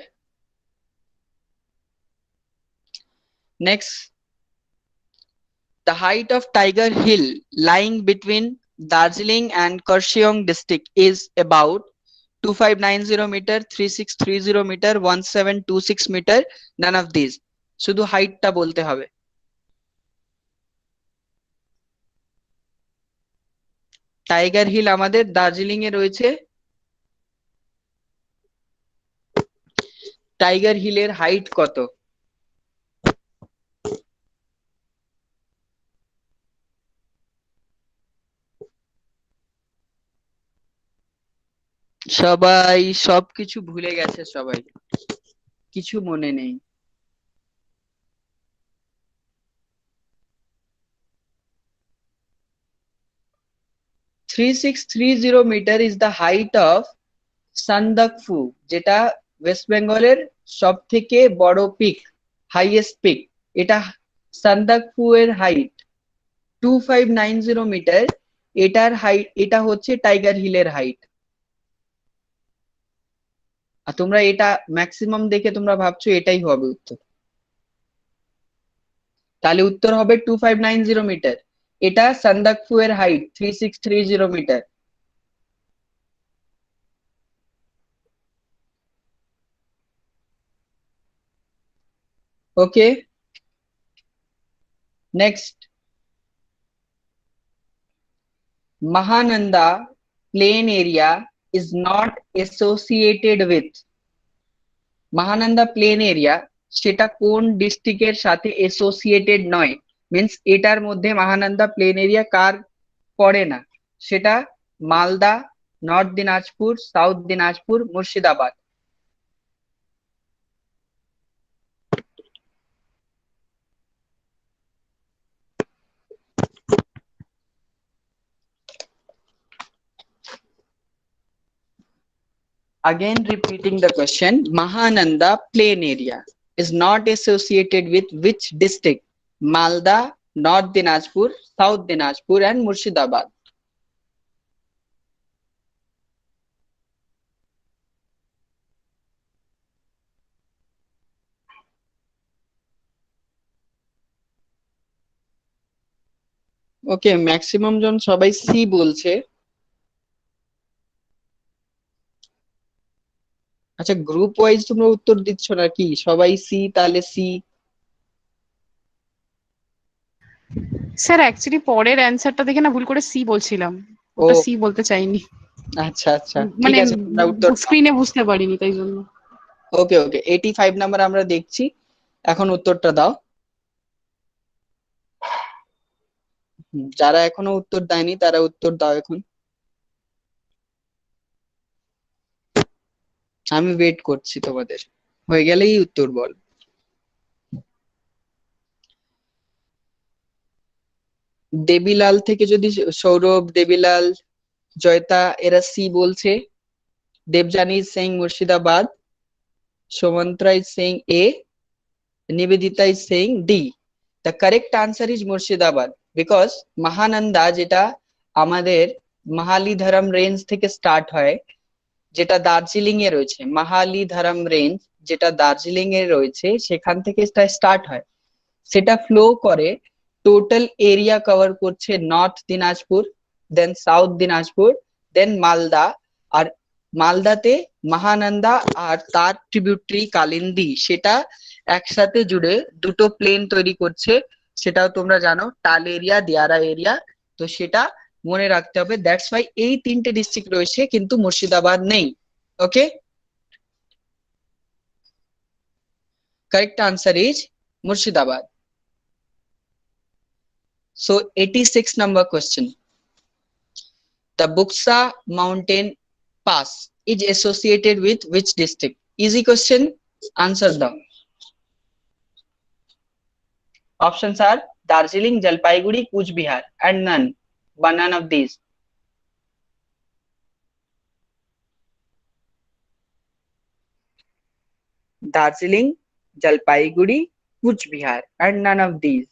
Next, the height of Tiger Hill lying between Darjeeling and Kurseong district is about 2590 meter, 3630 meter, 1726 meter, none of these. শুধু হাইটটা বলতে হবে। টাইগার হিল আমাদের দার্জিলিং এ রয়েছে। টাইগার হিলের হাইট কত? সবাই সবকিছু ভুলে গেছে, সবাই কিছু মনে নেই। 3630 meter is the height of Sandakphu, যেটা ওয়েস্ট বেঙ্গলের সব থেকে বড় পিক, হাইয়েস্ট পিক। এটা সান্দাকফু এর হাইট 2590 মিটার। এটার হাইট, এটা হচ্ছে টাইগার হিলের হাইট। আর তোমরা এটা ম্যাক্সিমাম দেখে তোমরা ভাবছো এটাই হবে উত্তর। তাহলে উত্তর হবে 2590 মিটার। এটা সান্দাকফু এর height 3630 metre. Okay, next, Mahananda plain area is not associated with Mahananda plain area সেটা কোন ডিস্ট্রিক্টের সাথে অ্যাসোসিয়েটেড নয়, মিন্স এটার মধ্যে মহানন্দা প্লেন এরিয়া কার পড়ে না, সেটা Malda, north Dinajpur, south Dinajpur, Murshidabad. Again repeating the question, Mahananda plain area is not associated with which district? Malda, North Dinajpur, South Dinajpur and Murshidabad. Okay, maximum জন সবাই সি বলছে। আচ্ছা, গ্রুপ ওয়াইজ তোমরা উত্তর দিচ্ছ নাকি? সবাই সি, তাহলে সি। স্যার অ্যাকচুয়ালি পরের অ্যান্সারটা দেখে না ভুল করে সি বলছিলাম, ও ওটা সি বলতে চাইনি, আচ্ছা আচ্ছা, ঠিক মানে আছে, তোমরা উত্তর দাও। স্ক্রিনে বুঝতে পারিনি তাই জন্য। ওকে ওকে, 85 নাম্বার আমরা দেখছি, এখন উত্তরটা দাও। যারা এখনো উত্তর দেয়নি তারা উত্তর দাও এখন, আমি ওয়েট করছি তোমাদের, হয়ে গেলেই উত্তর বল। দেবিলাল থেকে যদি সৌরভ, দেবিলাল, জয়তা এরা সি বলছে, Debjani Singh Murshidabad, Sumantra is saying A, Nivedita is saying D. The correct answer is Murshidabad, because Mahananda যেটা আমাদের মাহালিধরম রেঞ্জ থেকে স্টার্ট হয়, যেটা দার্জিলিং এ রয়েছে, মাহালিধরম রেঞ্জ যেটা দার্জিলিং এ রয়েছে সেখান থেকে স্টার্ট হয়, সেটা ফ্লো করে টোটাল এরিয়া কভার করছে নর্থ দিনাজপুর, দেন সাউথ দিনাজপুর, দেন মালদা। আর মালদাতে মহানন্দা আর তার ট্রিবিউটারি কালিন্দী সেটা একসাথে জুড়ে দুটো প্লেন তৈরি করছে, সেটাও তোমরা জানো, টাল এরিয়া, দিয়ারা এরিয়া। তো সেটা মনে রাখতে হবে, দ্যাটস ওয়াই এই তিনটে ডিস্ট্রিক্ট রয়েছে কিন্তু মুর্শিদাবাদ নেই। Okay, correct answer is Murshidabad. So 86 number question. The Buksa mountain pass is associated with which district? Easy question, answer them. Options are Darjeeling, Jalpaiguri, Kuch Bihar and none, but none of these. Darjeeling, Jalpaiguri, Kuch Bihar and none of these.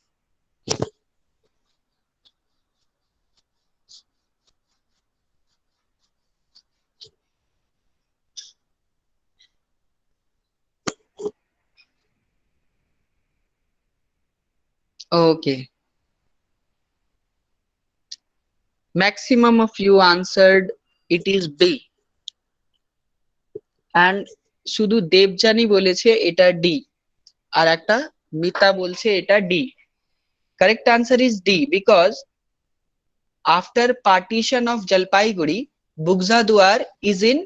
Okay. Maximum of you answered it is B. And শুধু দেবজানি বলেছে এটা D, আর একটা মিতা বলছে এটা D. Correct answer is D, because after partition of Jalpaiguri, Bugzaduar is in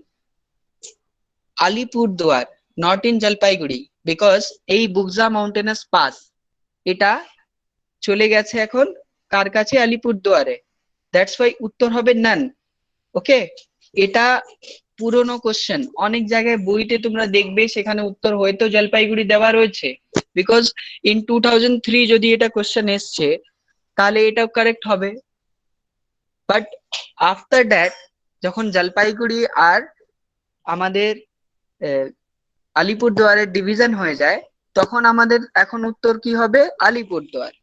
Alipurduar, not in Jalpaiguri, because এই বুগজা মাউন্টেনাস pass এটা চলে গেছে এখন কার কাছে? আলিপুরদুয়ারে। দ্যাটস ওয়াই উত্তর হবে নান। ওকে, এটা পুরনো কোশ্চেন, অনেক জায়গায় বইতে তোমরা দেখবে সেখানে উত্তর হয়তো জলপাইগুড়ি দেওয়া রয়েছে, বিকজ ইন 2003 যদি এটা কোশ্চেন এসছে তাহলে এটাও কারেক্ট হবে। বাট আফটার দ্যাট যখন জলপাইগুড়ি আর আমাদের আলিপুরদুয়ারের ডিভিশন হয়ে যায়, তখন আমাদের এখন উত্তর কি হবে? আলিপুরদুয়ার।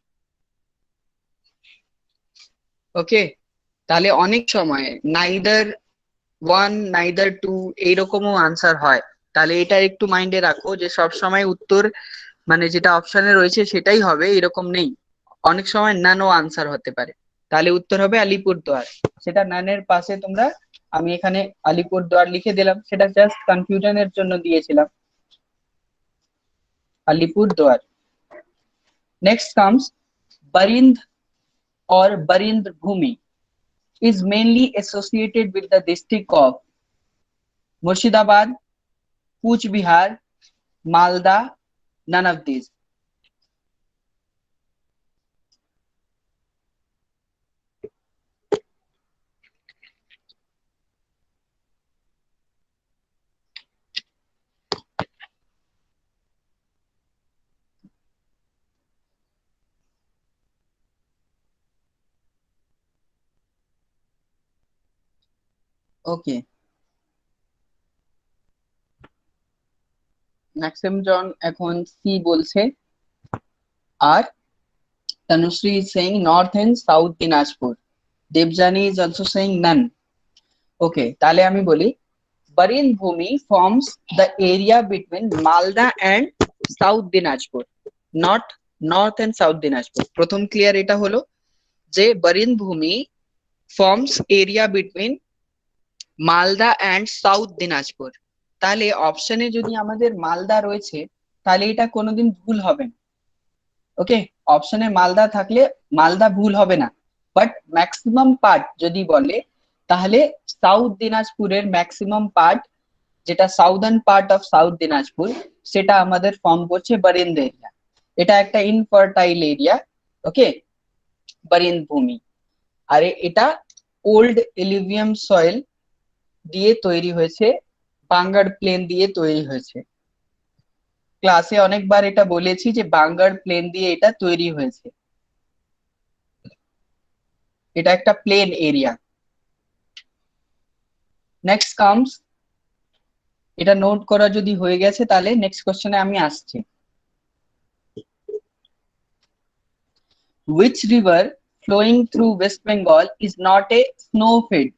ওকে, তাহলে অনেক সময় নাইদার 1 নাইদার 2 এইরকমও আনসার হয়, তাহলে এটা একটু মাইন্ডে রাখো যে সব সময় উত্তর মানে যেটা অপশনে রয়েছে সেটাই হবে এরকম নেই, অনেক সময় নানও আনসার হতে পারে। তাহলে উত্তর হবে আলিপুরদুয়ার, সেটা নানের পাশে তোমরা, আমি এখানে আলিপুরদুয়ার লিখে দিলাম, সেটা জাস্ট কনফিউশনের জন্য দিয়েছিলাম, Alipurduar. Next comes Barind or Barindra Bhumi. is mainly associated with the district of Murshidabad, Kuch Bihar, Malda, none of these. Okay. Maximum জন এখন সি বলছে আর Tanushree is saying North and South Dinajpur. Debjani is also saying none. Okay, তাহলে আমি বলি Barin Bhumi forms the area between Malda and South Dinajpur, not North and South Dinajpur. প্রথম clear এটা হলো যে Barin Bhumi forms area between Malda and South Dinajpur. তাহলে অপশনে যদি আমাদের মালদা রয়েছে তাহলে এটা কোনোদিন ভুল হবে না। ওকে, অপশনে মালদা থাকলে মালদা ভুল হবে না, বাট ম্যাক্সিমাম পার্ট যদি বলে তাহলে সাউথ দিনাজপুরের ম্যাক্সিমাম পার্ট, যেটা southern part of south Dinajpur, সেটা আমাদের ফর্ম করছে বরেন্দ্র এরিয়া। এটা একটা ইনফার্টাইল এরিয়া, ওকে, বরেন্দ্র ভূমি। আর এটা ওল্ড এলিভিয়াম সয়েল দিয়ে তৈরি হয়েছে, বাঙ্গার প্লেন দিয়ে তৈরি হয়েছে। ক্লাসে অনেকবার এটা বলেছি যে বাঙ্গার প্লেন দিয়ে এটা তৈরি হয়েছে, এটা একটা প্লেন এরিয়া। নেক্সট কামস, এটা নোট করা যদি হয়ে গেছে তাহলে নেক্সট কোশ্চেনে আমি আসছি। Which river flowing through West Bengal is not a snow-fed?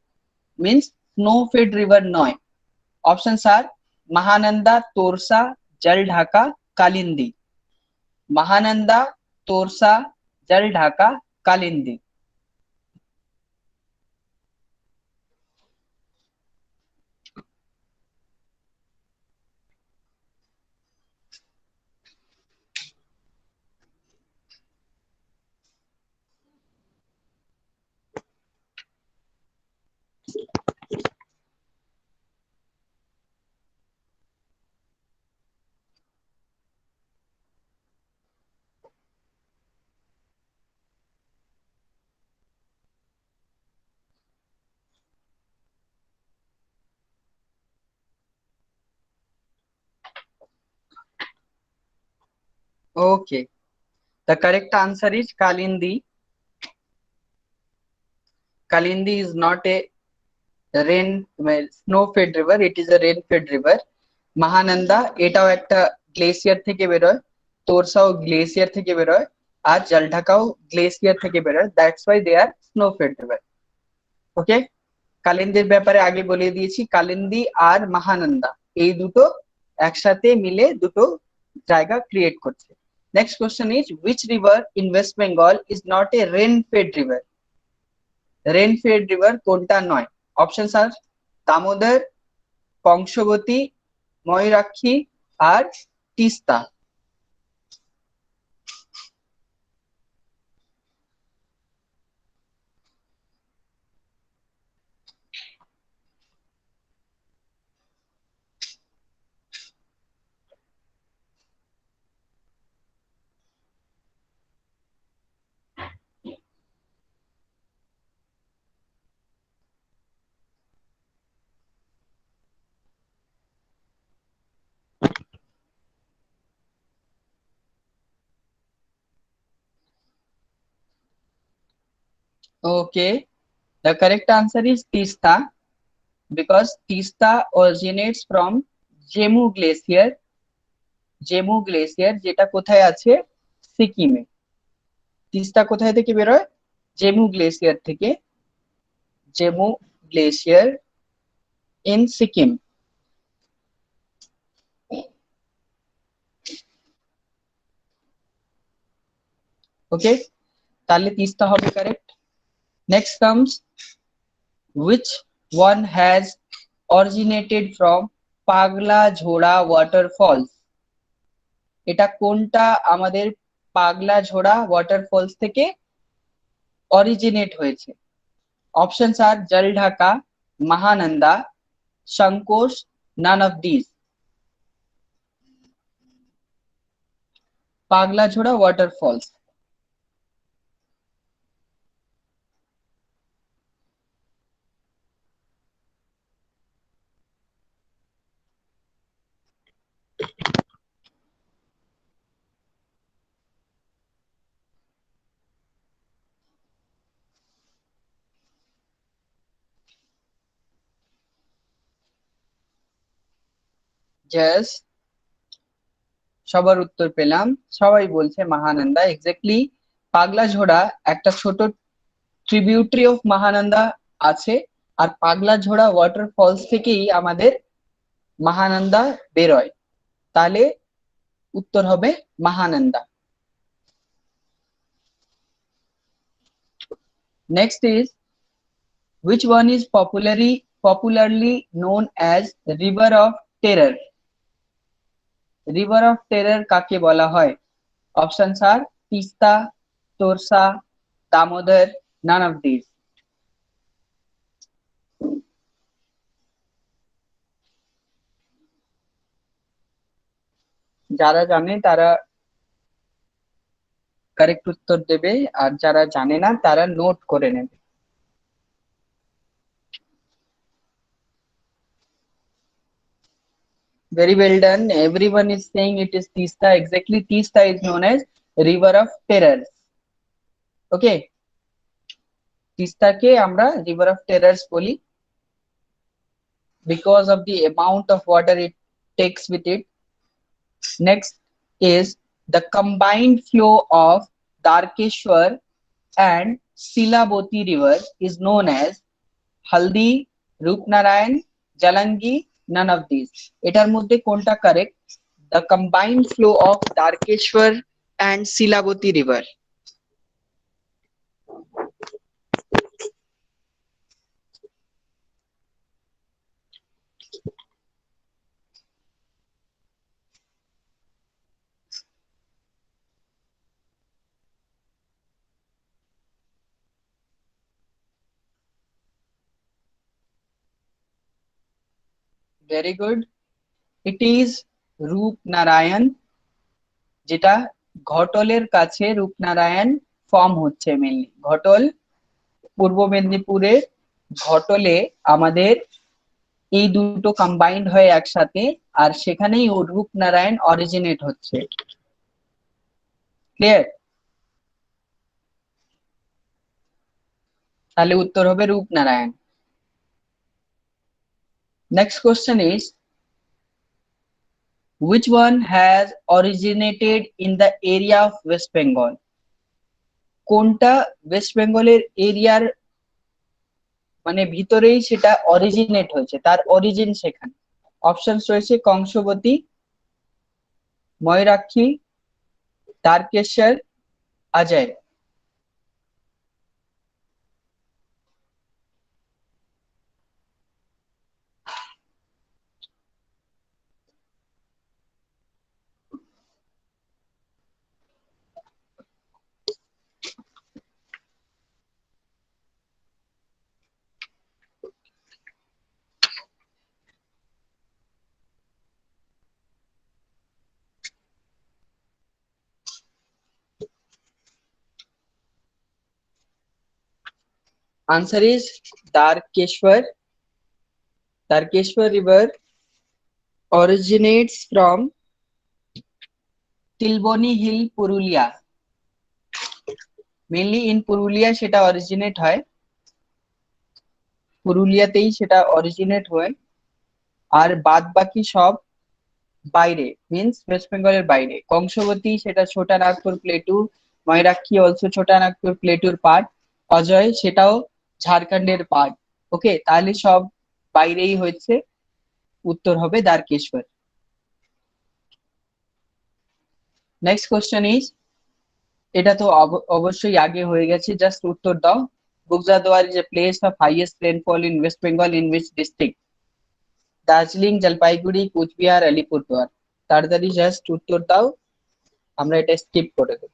Means snow-fed river নয়। Options are Mahananda, Torsa, Jaldhaka, Kalindi. Mahananda, Torsa, Jaldhaka, Kalindi. Okay, the correct answer is Kalindi. Kalindi is not a rain snow-fed river, it is a rain-fed river. Mahananda এটাও একটা glacier থেকে বেরোয়, তোরসাও glacier থেকে বেরোয়, আর জলঢাকাও glacier থেকে বেরোয়, that's why they are snow fed river. Okay, কালিন্দির ব্যাপারে আগে বলে দিয়েছি, কালিন্দি আর মহানন্দা এই দুটো একসাথে মিলে দুটো জায়গা ক্রিয়েট করছে। Next question is which river in West Bengal is not a rain fed river? Rain fed river কোনটা নয়? অপশনস আর দামোদর, কংসবতী, ময়ূরাক্ষী আর Teesta. Okay, the correct answer is Tista, because Tista originates from Jemu Glacier. Jemu Glacier যেটা কোথায় আছে? সিকিমে। তিস্তা কোথায় থেকে বেরোয়? জেমু গ্লেসিয়ার থেকে। Zemu glacier in Sikkim. ওকে, তাহলে তিস্তা হবে correct. Next comes which one has originated from পাগলা ঝোড়া ওয়াটারফলস? এটা কোনটা আমাদের পাগলা ঝোড়া ওয়াটারফলস থেকে অরিজিনেট হয়েছে? Options are Jaldhaka, Mahananda, Sankosh, none of these. Paglazhoda waterfalls. Yes, সবার উত্তর পেলাম, সবাই বলছে মহানন্দা। এক্স্যাক্টলি পাগলাঝোড়া একটা ছোট ট্রিবিউটারি অফ মহানন্দা আছে, আর পাগলাঝোড়া ওয়াটারফলস থেকেই আমাদের মহানন্দা বেরোয়। তাহলে উত্তর হবে Mahananda. Next is which one is popularly known as river of terror? river of terror কাকে বলা হয়? Options are Teesta, Torsa, Damodar, none of these. যারা জানে তারা কারেক্ট উত্তর দেবে, আর যারা জানে না তারা নোট করে নেবে। Very well done. Everyone is saying it is Tista. Exactly, Tista is known as river of terrors. Okay, Tista ke amra river of terrors boli because of the amount of water it takes with it. Next is the combined flow of Darkeshwar and Silaboti river is known as Haldi, Rupnarayan, Jalangi, none of these. এটার মধ্যে কোনটা correct? The combined flow of Darkeshwar and Silaboti river. Very good. It is Rupnarayan, যেটা ঘটলের কাছে Rupnarayan form হচ্ছে mainly. ঘটল পূর্ব মেদিনীপুরের ঘটলে আমাদের এই দুটো কম্বাইন্ড হয়ে একসাথে, আর সেখানেই রূপনারায়ণ অরিজিনেট হচ্ছে। ক্লিয়ার? তাহলে উত্তর হবে Rupnarayan. Next question is which one has originated in the area of West Bengal? কোনটা ওয়েস্ট বেঙ্গলের এরিয়ার মানে ভিতরেই সেটা অরিজিনেট হয়েছে, তার অরিজিন সেখানে। অপশনস রয়েছে Kangsabati, Mayurakshi, Tarakeswar, Ajay. Answer is Darkeshwar. Darkeshwar river originates from Tilboni Hill, Purulia. Mainly in Purulia সেটা অরিজিনেট হয়, পুরুলিয়াতেই সেটা অরিজিনেট হয়, আর বাদ বাকি সব বাইরে, মিন্স ওয়েস্ট বেঙ্গলের বাইরে। কংসবতী সেটা ছোটা নাগপুর প্লেটু, ময়ূরাক্ষী অলসো ছোটা নাগপুর প্লেটুর পার্ট, অজয় সেটাও ঝাড়খণ্ডের পার্ট। ওকে, তাহলে সব বাইরেই হয়েছে, উত্তর হবে দ্বারকেশ্বর। নেক্সট কোশ্চেন ইজ, এটা তো অবশ্যই আগে হয়ে গেছে, জাস্ট উত্তর দাও। Buxaduar is a place of highest rainfall in west Bengal in which district? Darjeeling, Jalpaiguri, Cooch Behar, Alipurduar. তাড়াতাড়ি জাস্ট উত্তর দাও, আমরা এটা স্কিপ করে দেব।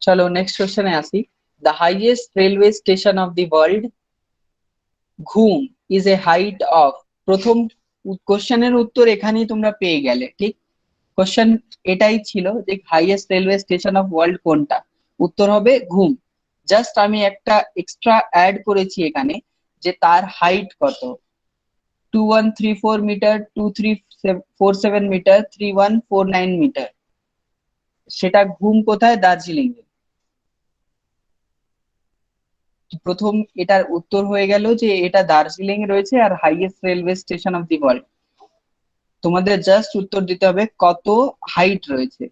চলো নেক্সট কোশ্চেনে আসি। The highest railway station of the world ঘুম ইজ এ হাইট অফ। প্রথম কোশ্চেনের উত্তর এখানেই তোমরা পেয়ে গেলে, ঠিক? কোশ্চেন এটাই ছিল যে highest railway station of world কোনটা, উত্তর হবে ঘুম। জাস্ট আমি একটা এক্সট্রা অ্যাড করেছি এখানে যে তার হাইট কত, 2134 মিটার, 2347 মিটার, 3149 মিটার। সেটা ঘুম কোথায়? দার্জিলিং এ। প্রথম এটার উত্তর হয়ে গেল যে এটা দার্জিলিং এ রয়েছে আর highest railway station of the world. তোমাদের জাস্ট উত্তর দিতে হবে কত হাইট রয়েছে।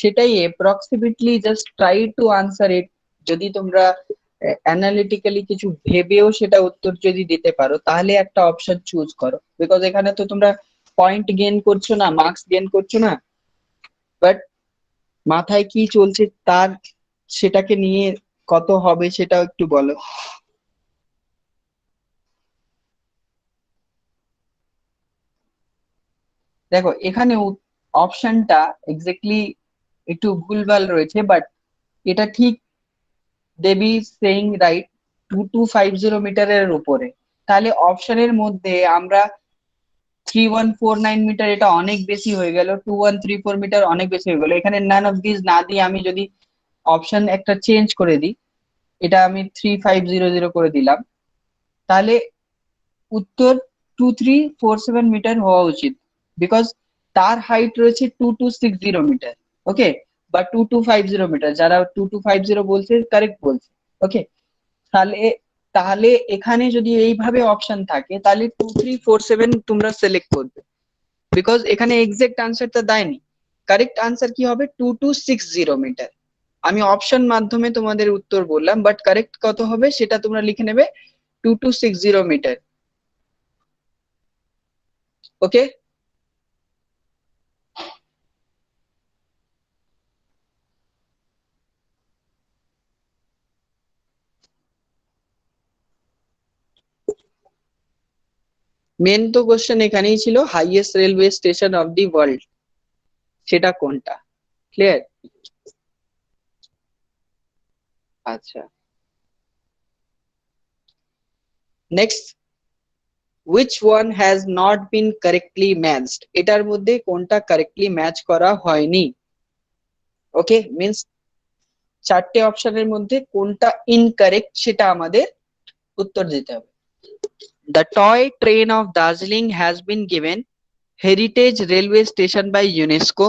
সেটাই approximately just try to answer it. যদি তোমরা অ্যানালিটিক্যালি কিছু ভেবেও সেটা উত্তর যদি দিতে পারো তাহলে একটা অপশন চুজ করো, বিকজ এখানে তো তোমরা পয়েন্ট গেইন করছো না, মার্কস গেইন করছো না, বাট মাথায় কি চলছে তার সেটাকে নিয়ে কত হবে সেটাও একটু বলো। দেখো এখানে অপশনটা এক্স্যাক্টলি একটু ভুলভাল রয়েছে, বাট এটা ঠিক দেবী সেইং রাইট 2250 মিটারের উপরে। তাহলে অপশনের মধ্যে আমরা 3149 মিটার এটা অনেক বেশি হয়ে গেল, 2134 মিটার অনেক বেশি হয়ে গেল। এখানে নান অফ দিস না দিয়ে আমি যদি অপশন একটা চেঞ্জ করে দিই, এটা আমি 3500 করে দিলাম, তাহলে উত্তর 2347 মিটার হওয়া উচিত, বিকজ তার হাইট রয়েছে 2260 মিটার। ওকে, বা 2250 মিটার, যারা 2250 বলছে কারেক্ট বলছে। ওকে, তাহলে তাহলে এখানে যদি এইভাবে অপশন থাকে তাহলে 2347 তোমরা সিলেক্ট করবে, বিকজ এখানে এক্সাক্ট আনসারটা দেয়নি। কারেক্ট আনসার কি হবে? 2260 মিটার। আমি অপশন মাধ্যমে তোমাদের উত্তর বললাম, বাট কারেক্ট কত হবে সেটা তোমরা লিখে নেবে, 2260 মিটার। ওকে, মেন তো কোশ্চেন এখানেই ছিল highest railway station of the world সেটা কোনটা। ক্লিয়ার? আচ্ছা, next, which one has not been correctly matched? এটার মধ্যে কোনটা কারেক্টলি ম্যাচ করা হয়নি। ওকে, মিন্স চারটে অপশনের মধ্যে কোনটা ইনকারেক্ট সেটা আমাদের উত্তর দিতে হবে। The toy train of Darjeeling has been given heritage railway station by UNESCO.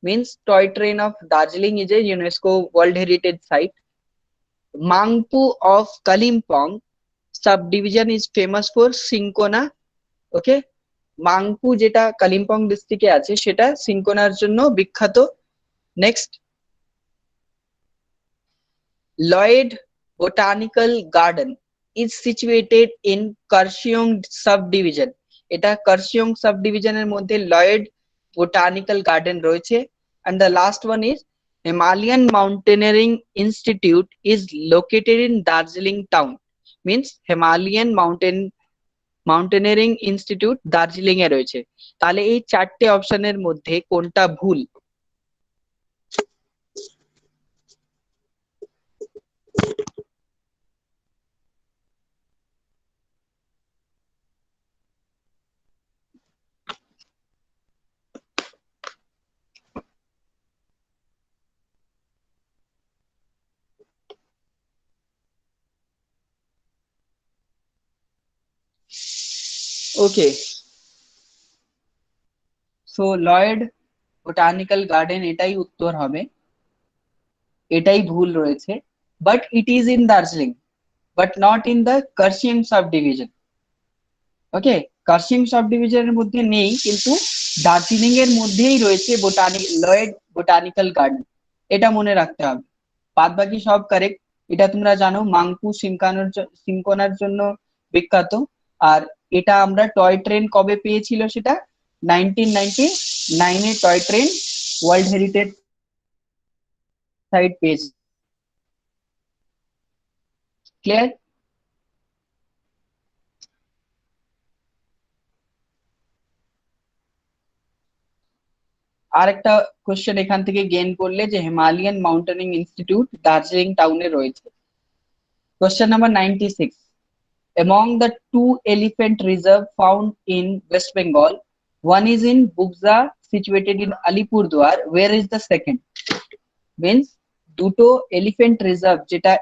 Means toy train of Darjeeling is a UNESCO World Heritage Site. Mangpu of Kalimpong subdivision is famous for Sincona. ওকে, মাংপু যেটা কালিম্পং ডিস্ট্রিক্টে আছে সেটা সিনকোনার জন্য বিখ্যাত। Next, Lloyd botanical garden is situated in Kurseong sub division. এটা Kurseong sub ডিভিশনের মধ্যে লয়েড বোটানিক্যাল গার্ডেন রয়েছে। And the last one is Himalayan mountaineering institute is located in Darjeeling town. Means Himalayan mountaineering institute Darjeeling এ রয়েছে। তাহলে এই চারটে অপশনের মধ্যে কোনটা ভুল? Okay, so Lloyd botanical garden এটাই উত্তর হবে, এটাই ভুল রয়েছে। But it is in Darjeeling, but not in the Kurseong sub division. Okay, Kurseong sub ডিভিশনের মধ্যে নেই, কিন্তু দার্জিলিং এর মধ্যেই রয়েছে লয়েড বোটানিক্যাল গার্ডেন। এটা মনে রাখতে হবে, বাদ বাকি সব কারেক্ট। এটা তোমরা জানো মাঙ্কু সিনকোনার জন্য বিখ্যাত। আর এটা আমরা টয় ট্রেন কবে পেয়েছিল, সেটা 1999-এ toy train world heritage site পেয়েছে। ক্লিয়ার? আর একটা কোশ্চেন এখান থেকে গেইন করলে যে হিমালয়ান মাউন্টেনিং ইনস্টিটিউট দার্জিলিং টাউনে রয়েছে। Question number 96, among the two elephant reserve found in West Bengal, one is in Bugza situated in Alipurduar, where is the second? Means দুটো এলিফ্যান্ট রিজার্ভ যেটা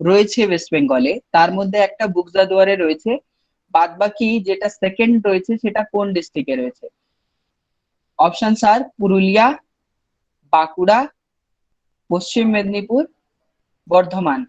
রয়েছে ওয়েস্ট বেঙ্গলে, তার মধ্যে একটা বুকজা দুয়ারে রয়েছে, বাদ বাকি যেটা সেকেন্ড রয়েছে সেটা কোন ডিস্ট্রিক্টে রয়েছে? অপশনস আর পুরুলিয়া, বাঁকুড়া, পশ্চিম মেদিনীপুর, বর্ধমান।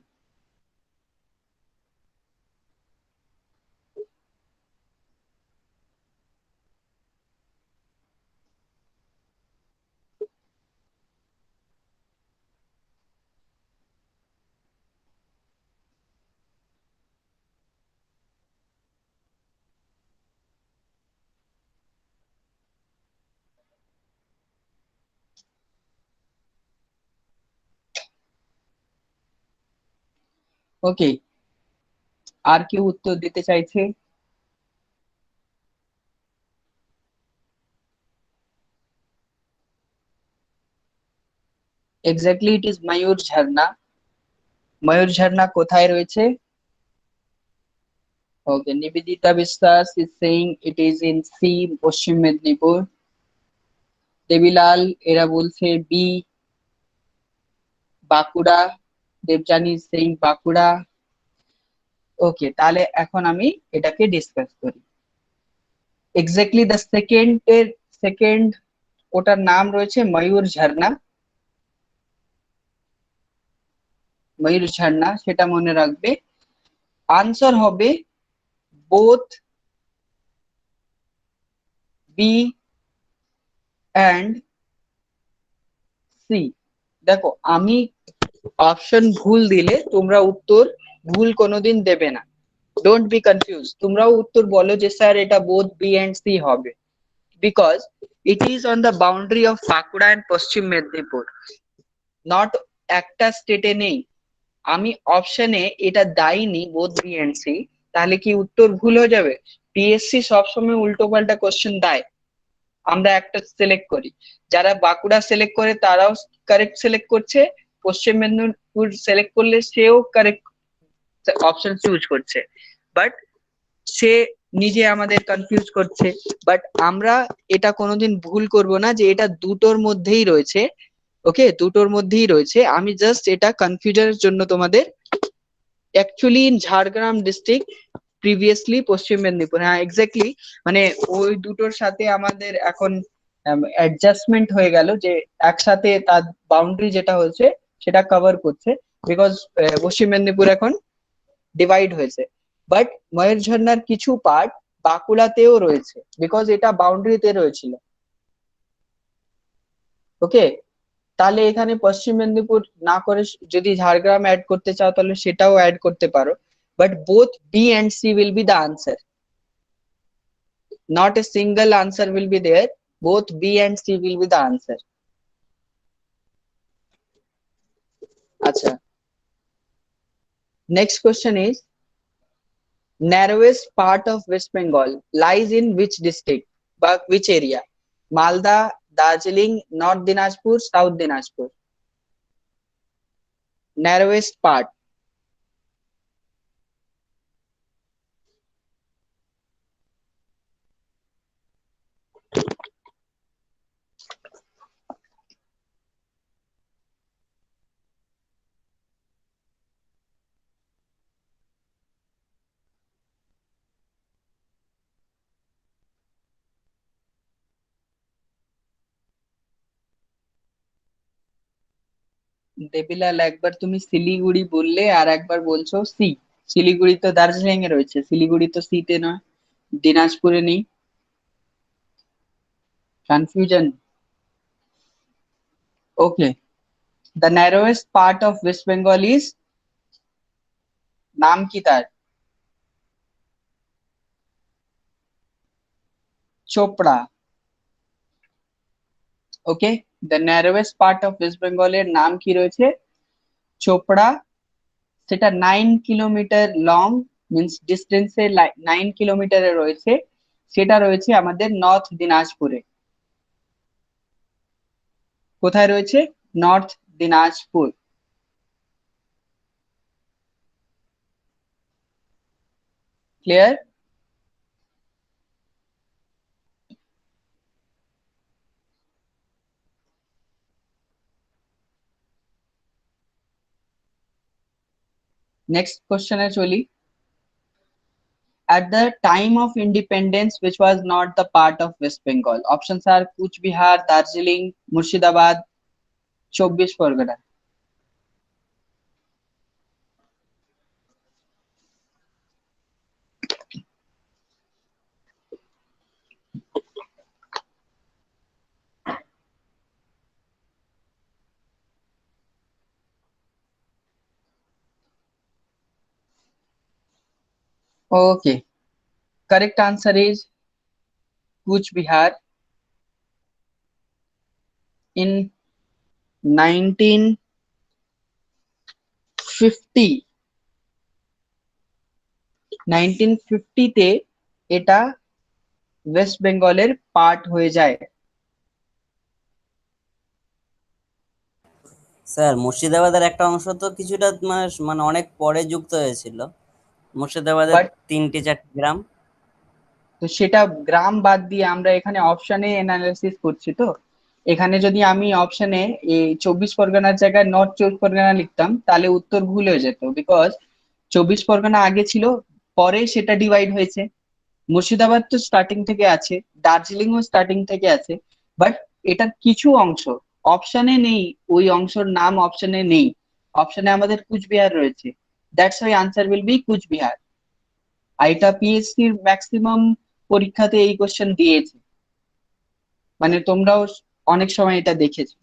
ওকে, আর কেউ উত্তর দিতে চাইছে? এক্স্যাক্টলি ইট ইজ ময়ূর ঝর্ণা। ময়ূর ঝর্ণা কোথায় রয়েছে? Okay, Nivedita Biswas is saying it is in C, Paschim Medinipur. Debilal এরা বলছে বি, বাঁকুড়া। দেবজানি সিং বাঁকুড়া। ওকে, তাহলে এখন আমি এটাকে ডিসকাস করি। এক্স্যাক্টলি দ্য সেকেন্ড ওটার নাম রয়েছে ময়ূর ঝর্ণা। ময়ূর ঝর্ণা সেটা মনে রাখবে। আনসার হবে বোথ বি অ্যান্ড সি। দেখো আমি অপশন ভুল দিলে তোমরা উত্তর ভুল কোনোদিন দেবে না, ডোন্ট বি কনফিউজ। তোমরাও উত্তর বলো যে স্যার এটা বোথ বি এন্ড সি হবে, because it is on the boundary of Bankura and Paschim Medinipur, not একটা স্টেটে নেই। আমি অপশনে এটা দাইনি বোথ বি এন্ড সি, তাহলে কি উত্তর ভুল হয়ে যাবে? পিএসসি সবসময় উল্টো পাল্টা কোশ্চেন দেয়, আমরা একটা সিলেক্ট করি। যারা বাঁকুড়া সিলেক্ট করে তারাও কারেক্ট সিলেক্ট করছে, পশ্চিম মেদিনীপুর সিলেক্ট করলে সেও কারেক্ট অপশন চুজ করছে, বাট সে নিজে আমাদের কনফিউজ করছে। বাট আমরা এটা কোনোদিন ভুল করব না যে এটা দুটোর মধ্যেই রয়েছে। ওকে, দুটোর মধ্যেই রয়েছে। আমি জাস্ট এটা কনফিউশনের জন্য তোমাদের, actually in Jhargram district, previously পশ্চিম মেদিনীপুর। হ্যাঁ এক্স্যাক্টলি, মানে ওই দুটোর সাথে আমাদের এখন অ্যাডজাস্টমেন্ট হয়ে গেল যে একসাথে তার বাউন্ডারি যেটা হচ্ছে সেটা কভার করছে, বিকজ পশ্চিম মেদিনীপুর এখন ডিভাইড হয়েছে। বাট ময়ূর ঝর্ণার কিছু পার্ট বাঁকুড়াতেও রয়েছে, বিকজ এটা বাউন্ডারিতে রয়েছিল। ওকে, তাহলে এখানে পশ্চিম মেদিনীপুর না করে যদি ঝাড়গ্রাম অ্যাড করতে চাও তাহলে সেটাও অ্যাড করতে পারো, but both B and C will be the answer, not a single answer will be there, both B and C will be the answer. Acha, next question is, narrowest part of West Bengal lies in which district, but which area? Malda, Darjeeling, North Dinajpur, South Dinajpur? Narrowest part. দেবিলাল একবার তুমি শিলিগুড়ি বললে আর একবার বলছো C. Siliguri তো দার্জিলিং এ রয়েছে, শিলিগুড়ি তো C তে নয়, দিনাজপুরে নেই। Confusion. Okay, the narrowest part of west Bengal is, নাম কি তার? Chopra. Okay, the narrowest part of west বেঙ্গলের নাম কি রয়েছে? চোপড়া। সেটা 9 কিলোমিটার লং, মিনস ডিস্টেন্সে 9 কিলোমিটারে রয়েছে। সেটা রয়েছে আমাদের নর্থ দিনাজপুরে। কোথায় রয়েছে? নর্থ দিনাজপুর। ক্লিয়ার? নেক্সট কোশ্চেনে চলি। At the time of independence, which was not the part of West Bengal? Options are Kuch Bihar, Darjeeling, Murshidabad, 24 Pargana. Okay, correct answer is Kuch Bihar. In 1950, 1950 তে এটা West বেঙ্গলের part হয়ে যায়। Sir মুর্শিদাবাদের একটা অংশ তো কিছুটা মানে মানে অনেক পরে যুক্ত হয়েছিল, মুর্শিদাবাদের বাট 3-4 গ্রাম। তো সেটা গ্রাম বাদ দিয়ে আমরা এখানে অপশনে অ্যানালিসিস করছি। তো এখানে যদি আমি অপশনে এই 24 পরগনার জায়গায় নর্থ 24 পরগনা লিখতাম তাহলে উত্তর ভুল হয়ে যেত, বিকজ 24 পরগনা আগে ছিল, পরে সেটা ডিভাইড হয়েছে। মুর্শিদাবাদ তো স্টার্টিং থেকে আছে, দার্জিলিংও স্টার্টিং থেকে আছে, বাট এটার কিছু অংশ অপশনে নেই, ওই অংশের নাম অপশনে নেই। অপশনে আমাদের কুচবিহার রয়েছে, that's why answer will be Cooch Behar. আর এটা পিএসসি ম্যাক্সিমাম পরীক্ষাতে এই কোশ্চেন দিয়েছে, মানে তোমরাও অনেক সময় এটা দেখেছো।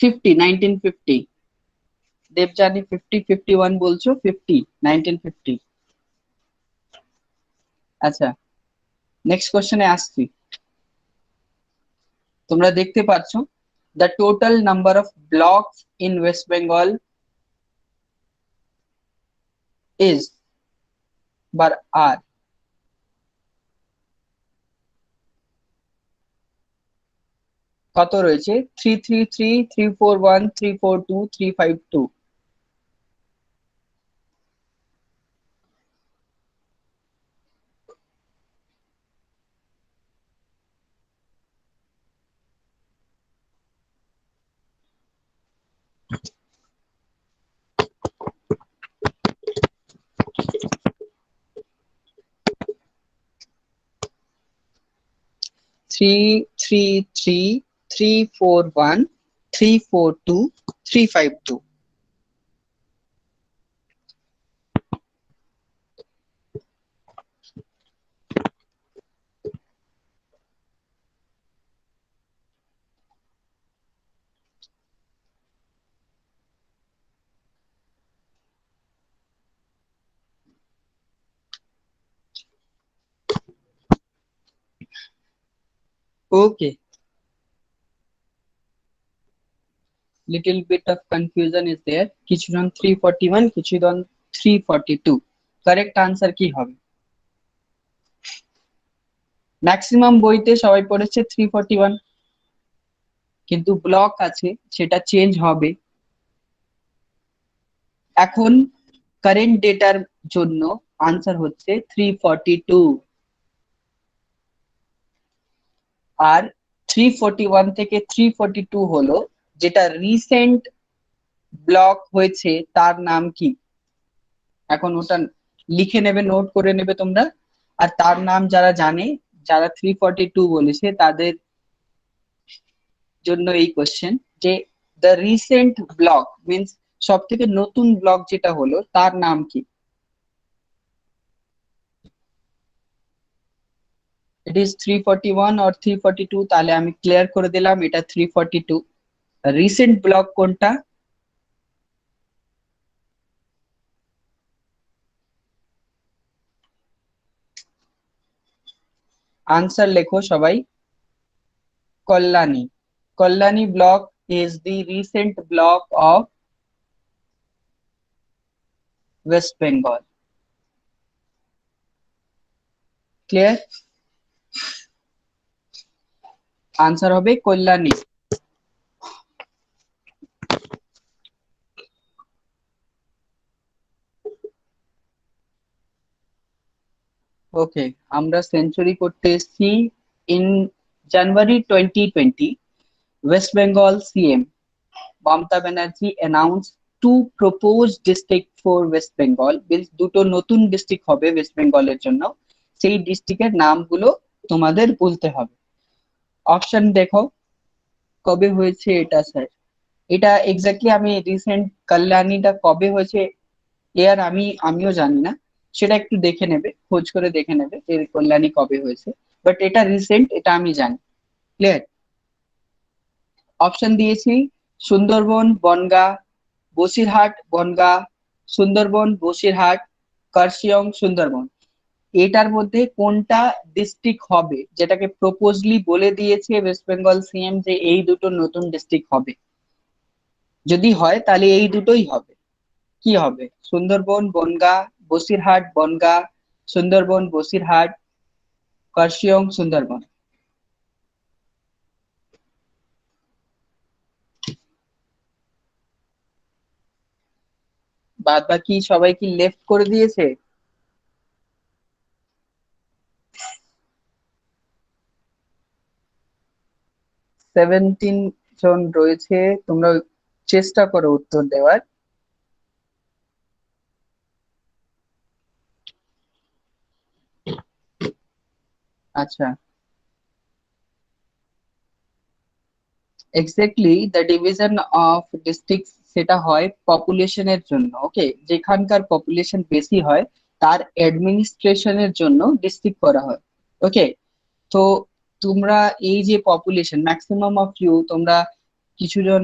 1950, দেবযানী 51 বলছো, 1950। আচ্ছা, নেক্সট কোশ্চেনে আসছি। তোমরা দেখতে পাচ্ছ, the total number of blocks in west Bengal is, বার আর, কত রয়েছে? 333, 341, 342, 352। Three three three 341, 342, 352। Okay, little bit of confusion is there. কিছুজন 341, কিছুজন 342। কারেক্ট আনসার কি হবে? ম্যাক্সিমাম বইতে সবাই পড়েছে 341, কিন্তু ব্লক আছে, সেটা চেঞ্জ হবে। এখন কারেন্ট ডেটার জন্য আনসার হচ্ছে 342। আর 341 থেকে 342 হলো যেটা রিসেন্ট ব্লক হয়েছে, তার নাম কি? এখন ওটা লিখে নেবে, নোট করে নেবে তোমরা। আর তার নাম যারা জানে, যারা 342 বলেছে তাদের জন্য এই কোশ্চেন, যে দ্য রিসেন্ট ব্লক মিন্স সব থেকে নতুন ব্লক যেটা হলো তার নাম কি? It is 341 or 342? তাহলে আমি ক্লিয়ার করে দিলাম, এটা 342। রিসেন্ট ব্লক কোনটা? আনসার লেখো সবাই। Kalyani. Kalyani block is the recent block of West Bengal. Clear? Answer হবে কল্যাণী। ওকে, আমরা সেঞ্চুরি করতে এসেছি। In January 2020 West Bengal CM Mamata Banerjee announce two propose district for West Bengal. দুটো নতুন ডিস্ট্রিক্ট হবে ওয়েস্ট বেঙ্গলের জন্য, সেই ডিস্ট্রিক্টের নামগুলো তোমাদের বলতে হবে। অপশন দেখো, কবে হয়েছে এটা স্যার? এটা এক্স্যাক্টলি আমি রিসেন্ট কল্যাণীটা কবে হয়েছে এর আমিও জানি না, সেটা একটু দেখে নেবে, খোঁজ করে দেখে নেবে যে কল্যাণী কবে হয়েছে, বাট এটা রিসেন্ট, এটা আমি জানি। ক্লিয়ার? অপশন দিয়েছি সুন্দরবন, বনগা, বসিরহাট, বনগা, সুন্দরবন, বসিরহাট, কার্শিয়ং, সুন্দরবন। এটার মধ্যে কোনটা ডিস্ট্রিক্ট হবে, যেটাকে প্রপোজলি বলে দিয়েছে ওয়েস্ট বেঙ্গল সিএম যে এই দুটো নতুন ডিস্ট্রিক্ট হবে? যদি হয় তাহলে এই দুটোই হবে। কি হবে? সুন্দরবন, বনগা, বসিরহাট, বনগা, সুন্দরবন, বসিরহাট, কার্শিয়ং, সুন্দরবন। বাদ বাকি সবাই কি লেফট করে দিয়েছে? 17 জন রয়েছে, তোমরা চেষ্টা করো উত্তর দেওয়ার। আচ্ছা, exactly the division of district সেটা হয় পপুলেশনের জন্য। ওকে, যেখানকার পপুলেশন বেশি হয় তার অ্যাডমিনিস্ট্রেশনের জন্য ডিস্ট্রিক্ট করা হয়। ওকে, তো তোমরা এই যে পপুলেশন ম্যাক্সিমাম অফ ইউ, তোমরা কিছুজন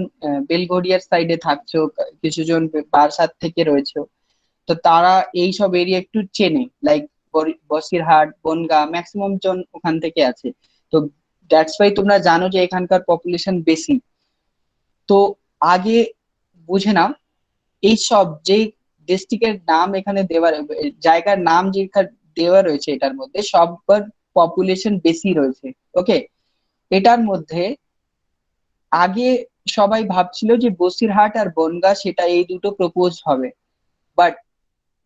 বেলগড়িয়ার সাইডে থাকছো, কিছুজন বারাসাত থেকে রয়েছে, তো তারা এই সব এরিয়া একটু চেনে, লাইক বসিরহাট, বনগাঁ, ম্যাক্সিমাম জন ওখান থেকে আছে। তো দ্যাটস ওয়াই তোমরা জানো যে এখানকার পপুলেশন বেশি। তো আগে বুঝে নাও, এই সব যে ডিস্ট্রিক্টের নাম এখানে দেওয়া, জায়গার নাম যে দেওয়া রয়েছে এটার মধ্যে সববার পপুলেশন বেশি রয়েছে। ওকে, এটার মধ্যে আগে সবাই ভাবছিল যে বসিরহাট আর বনগাঁ সেটা এই দুটো প্রপোজ হবে, but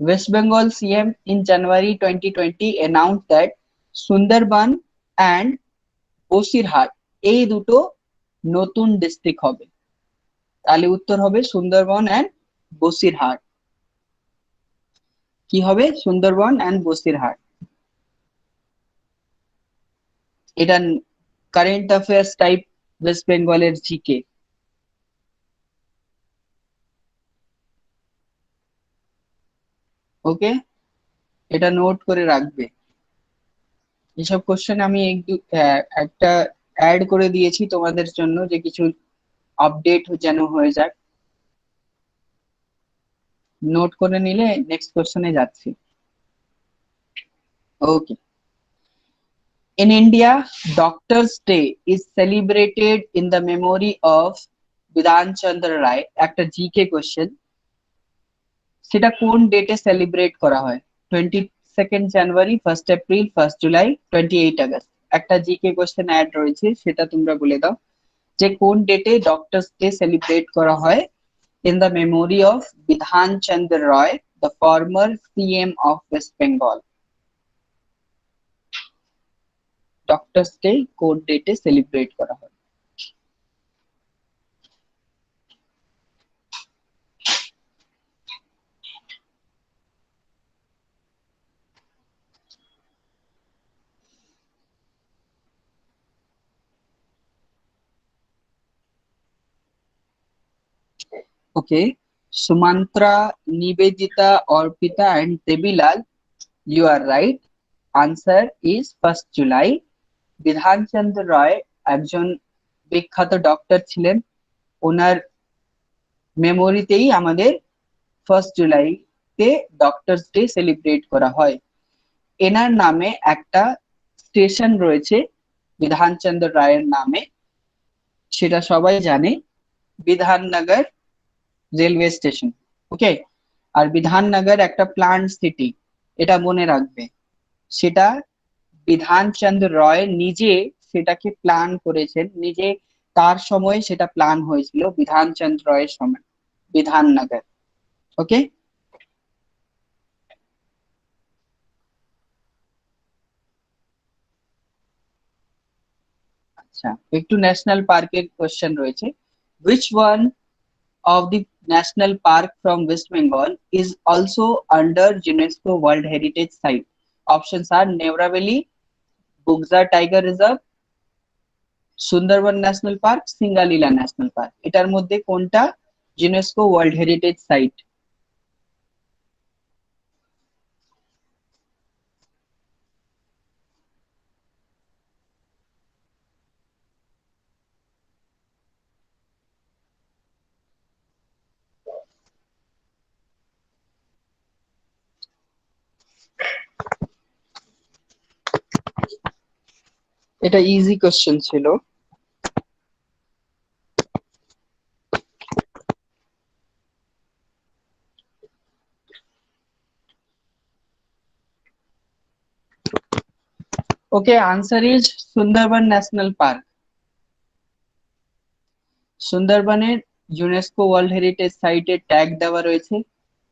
West Bengal CM in January 2020 announced that Sundarban and Basirhat এই দুটো নতুন ডিস্ট্রিক্ট হবে। তাহলে উত্তর হবে সুন্দরবন এন্ড বসিরহাট। কি হবে? সুন্দরবন এন্ড বসিরহাট। এটা কারেন্ট অ্যাফেয়ার্স টাইপ ওয়েস্ট বেঙ্গলের জিকে। ওকে, এটা নোট করে রাখবে। এসব কোশ্চেন আমি একটা অ্যাড করে দিয়েছি তোমাদের জন্য, যে কিছু আপডেট যেন হয়ে যায়। নোট করে নিলে নেক্সট কোশ্চেনে যাচ্ছি। ওকে, in India, Doctor's Day is celebrated in the memory of Bidhan Chandra Ray. একটা জিকে কোশ্চেন, সেটা কোন ডেটে সেলিব্রেট করা হয়? 22nd জানুয়ারি, 1st April, 1st July, 28 August. একটা জিকে কোশ্চেন অ্যাড রয়েছে, সেটা তোমরা বলে দাও যে কোন ডেটে ডক্টরস ডে সেলিব্রেট করা হয় in the memory of Bidhan Chandra Roy, the former CM of West Bengal. Doctors day কোন ডেটে সেলিব্রেট করা হয়? Okay, Sumantra, Nivedita, Orpita, and Debilal, you are right. Answer is 1st July. Bidhan Chandra রায় একজন বিখ্যাত doctor ছিলেন, ওনার মেমোরিতেই আমাদের 1 জুলাইতে ডক্টরস ডে সেলিব্রেট করা হয়। এনার নামে একটা স্টেশন রয়েছে বিধানচন্দ্র রায়ের নামে, সেটা সবাই জানে, বিধাননগর রেলওয়ে স্টেশন। ওকে, আর বিধাননগর একটা প্লান্ট সিটি, এটা মনে রাখবে। সেটা বিধানচন্দ্র রয় নিজে সেটাকে প্ল্যান করেছেন, নিজে তার সময় সেটা প্ল্যান হয়েছিল বিধানচন্দ্র রয়ের সময়, বিধাননগর। ওকে, আচ্ছা, একটু ন্যাশনাল পার্কের কোশ্চেন রয়েছে। which one of the national park from West Bengal is also under UNESCO World Heritage Site? Options are Nevra Valley, Bugza Tiger Reserve, Sundarban national park, Singalila national park. এটার মধ্যে কোনটা ইউনেস্কো ওয়ার্ল্ড হেরিটেজ সাইট? এটা easy question ছিল। Okay, answer is Sundarban national park. সুন্দরবনের UNESCO world heritage সাইটে tag দেওয়া রয়েছে।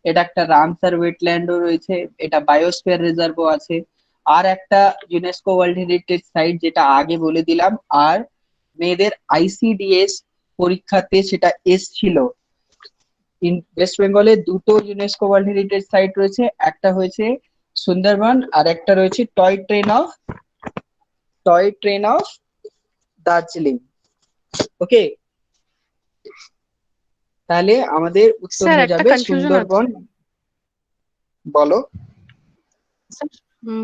এটা একটা রামসার ওয়েটল্যান্ডও রয়েছে, এটা বায়োস্ফিয়ার রিজার্ভও আছে। আর একটা ইউনেস্কো ওয়ার্ল্ড হেরিটেজ সাইট যেটা আগে বলে দিলাম, আর মেয়েদের আইসিডিএস পরীক্ষাতে সেটা এসছিল। ওয়েস্ট বেঙ্গলে দুটো ইউনেস্কো ওয়ার্ল্ড হেরিটেজ সাইট রয়েছে, একটা হয়েছে সুন্দরবন আর একটা রয়েছে টয় ট্রেন অফ দার্জিলিং। ওকে, তাহলে আমাদের উত্তর স্যার হয়ে একটা যাবে কনফিউশন আছে। সুন্দরবন। বলো। স্যার,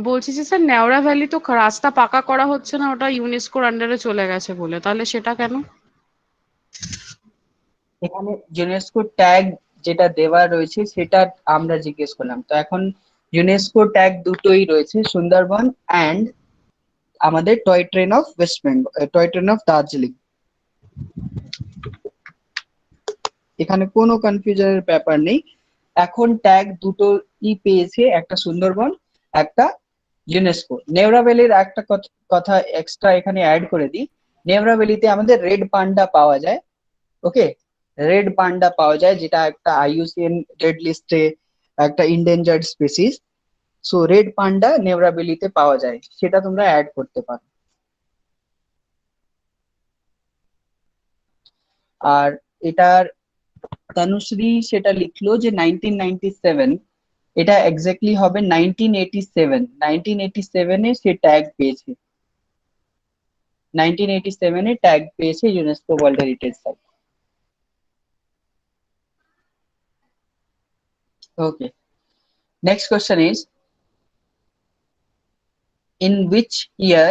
বলছি যে স্যার নেওড়া ভ্যালি তো রাস্তা পাকা করা হচ্ছে না, ওটা ইউনেস্কোর আন্ডারে চলে গেছে বলে, তাহলে সেটা কেন? এখানে ইউনেস্কো ট্যাগ যেটা দেওয়া রয়েছে সেটা আমরা জিজ্ঞেস করলাম, তো এখন ইউনেস্কো ট্যাগ দুটোই রয়েছে, সুন্দরবন অ্যান্ড আমাদের toy train of west Bengal, toy train of Darjeeling. এখানে কোনো কনফিউশনের ব্যাপার নেই। এখন ট্যাগ দুটো পেয়েছে, একটা সুন্দরবন, একটা ইউনেস্কো। নেওড়া ভ্যালির একটা কথা এক্সট্রা এখানে অ্যাড করে দিই। নেওড়া ভ্যালিতে আমাদের রেড পান্ডা পাওয়া যায়। ওকে, রেড পান্ডা পাওয়া যায়, যেটা একটা আইইউসিএন রেড লিস্টে একটা endangered species. So red panda Neora ভ্যালিতে পাওয়া যায়, সেটা তোমরা অ্যাড করতে পারো। আর এটার তনুশ্রী সেটা লিখলো যে 1997, এটা এক্স্যাক্টলি হবে 1987। 1987-এ সে ট্যাগ পেয়েছে, 1987-এ ট্যাগ পেয়েছে UNESCO world heritage site. Okay, next question is in which year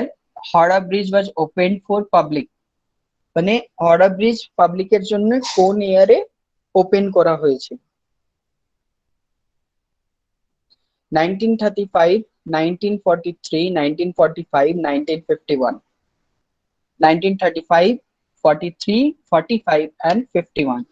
Howrah bridge was opened for public? মানে হাওড়া ব্রিজ পাবলিকের জন্য কোন ইয়ারে ওপেন করা হয়েছে? 1935, 1943, 1945, 1951। 1935, 43, 45 and 51।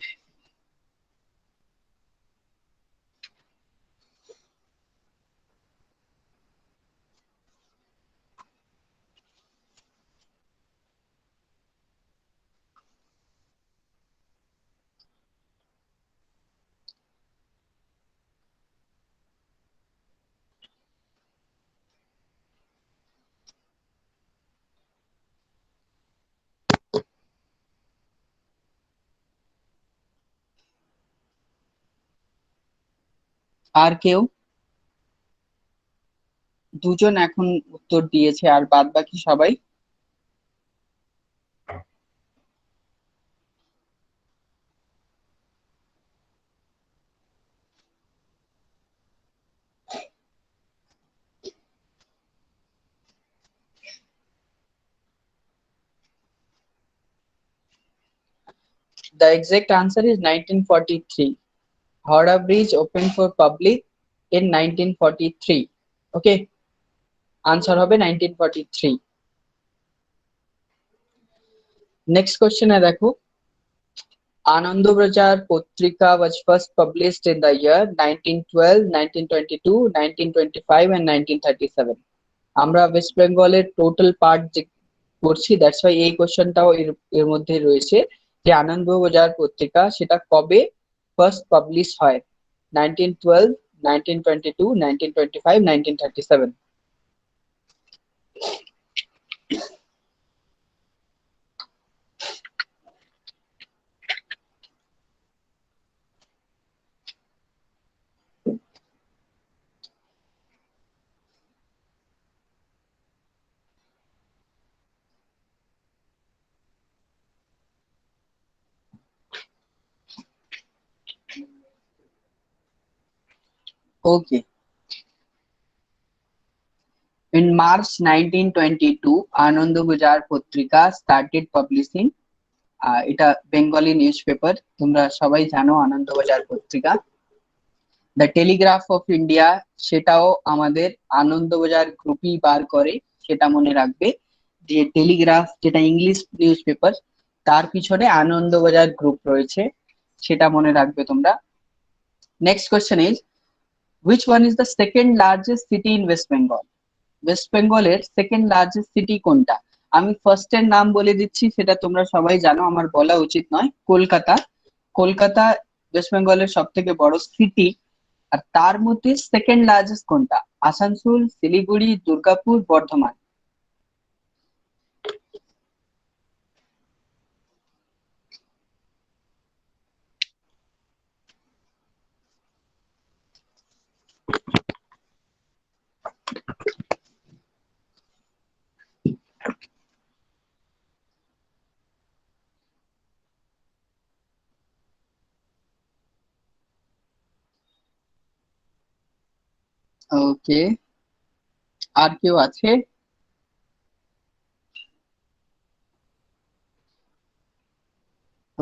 আর কেউ? দুজন এখন উত্তর দিয়েছে, আর বাদ বাকি সবাই The exact answer is 1943. Howrah Bridge opened for public in 1943. Okay, answer হবে 1943. Next question এ দেখো, Anandabazar Potrika was first published in the year 1912, 1922, 1925 and 1937. আমরা ওয়েস্ট বেঙ্গলের টোটাল পার্ট যে করছি, দ্যাটস ওয়াই এই কোশ্চেনটাও এর মধ্যে রয়েছে যে আনন্দবাজার পত্রিকা সেটা কবে ফার্স্ট পাবলিশ হয়, 1912, 1922, 1925, 1937. Okay. In March 1922, Anandabazar Potrika started publishing. এটা বেঙ্গলি নিউজ পেপার, তোমরা সবাই জানো আনন্দবাজার পত্রিকা। দ্য টেলিগ্রাফ অফ ইন্ডিয়া সেটাও আমাদের আনন্দবাজার গ্রুপই বার করে, সেটা মনে রাখবে যে টেলিগ্রাফ যেটা ইংলিশ নিউজ পেপার তার পিছনে আনন্দবাজার গ্রুপ রয়েছে, সেটা মনে রাখবে তোমরা। Next question is which one is the second largest city in West Bengal? West বেঙ্গলের সেকেন্ড লার্জেস্ট সিটি কোনটা? আমি ফার্স্ট এর নাম বলে দিচ্ছি, সেটা তোমরা সবাই জানো, আমার বলা উচিত নয়। কলকাতা। কলকাতা ওয়েস্ট বেঙ্গলের সব থেকে বড় সিটি। আর তার মধ্যে সেকেন্ড লার্জেস্ট কোনটা? আসানসোল, শিলিগুড়ি, দুর্গাপুর, বর্ধমান। ওকে, আর কেউ আছে?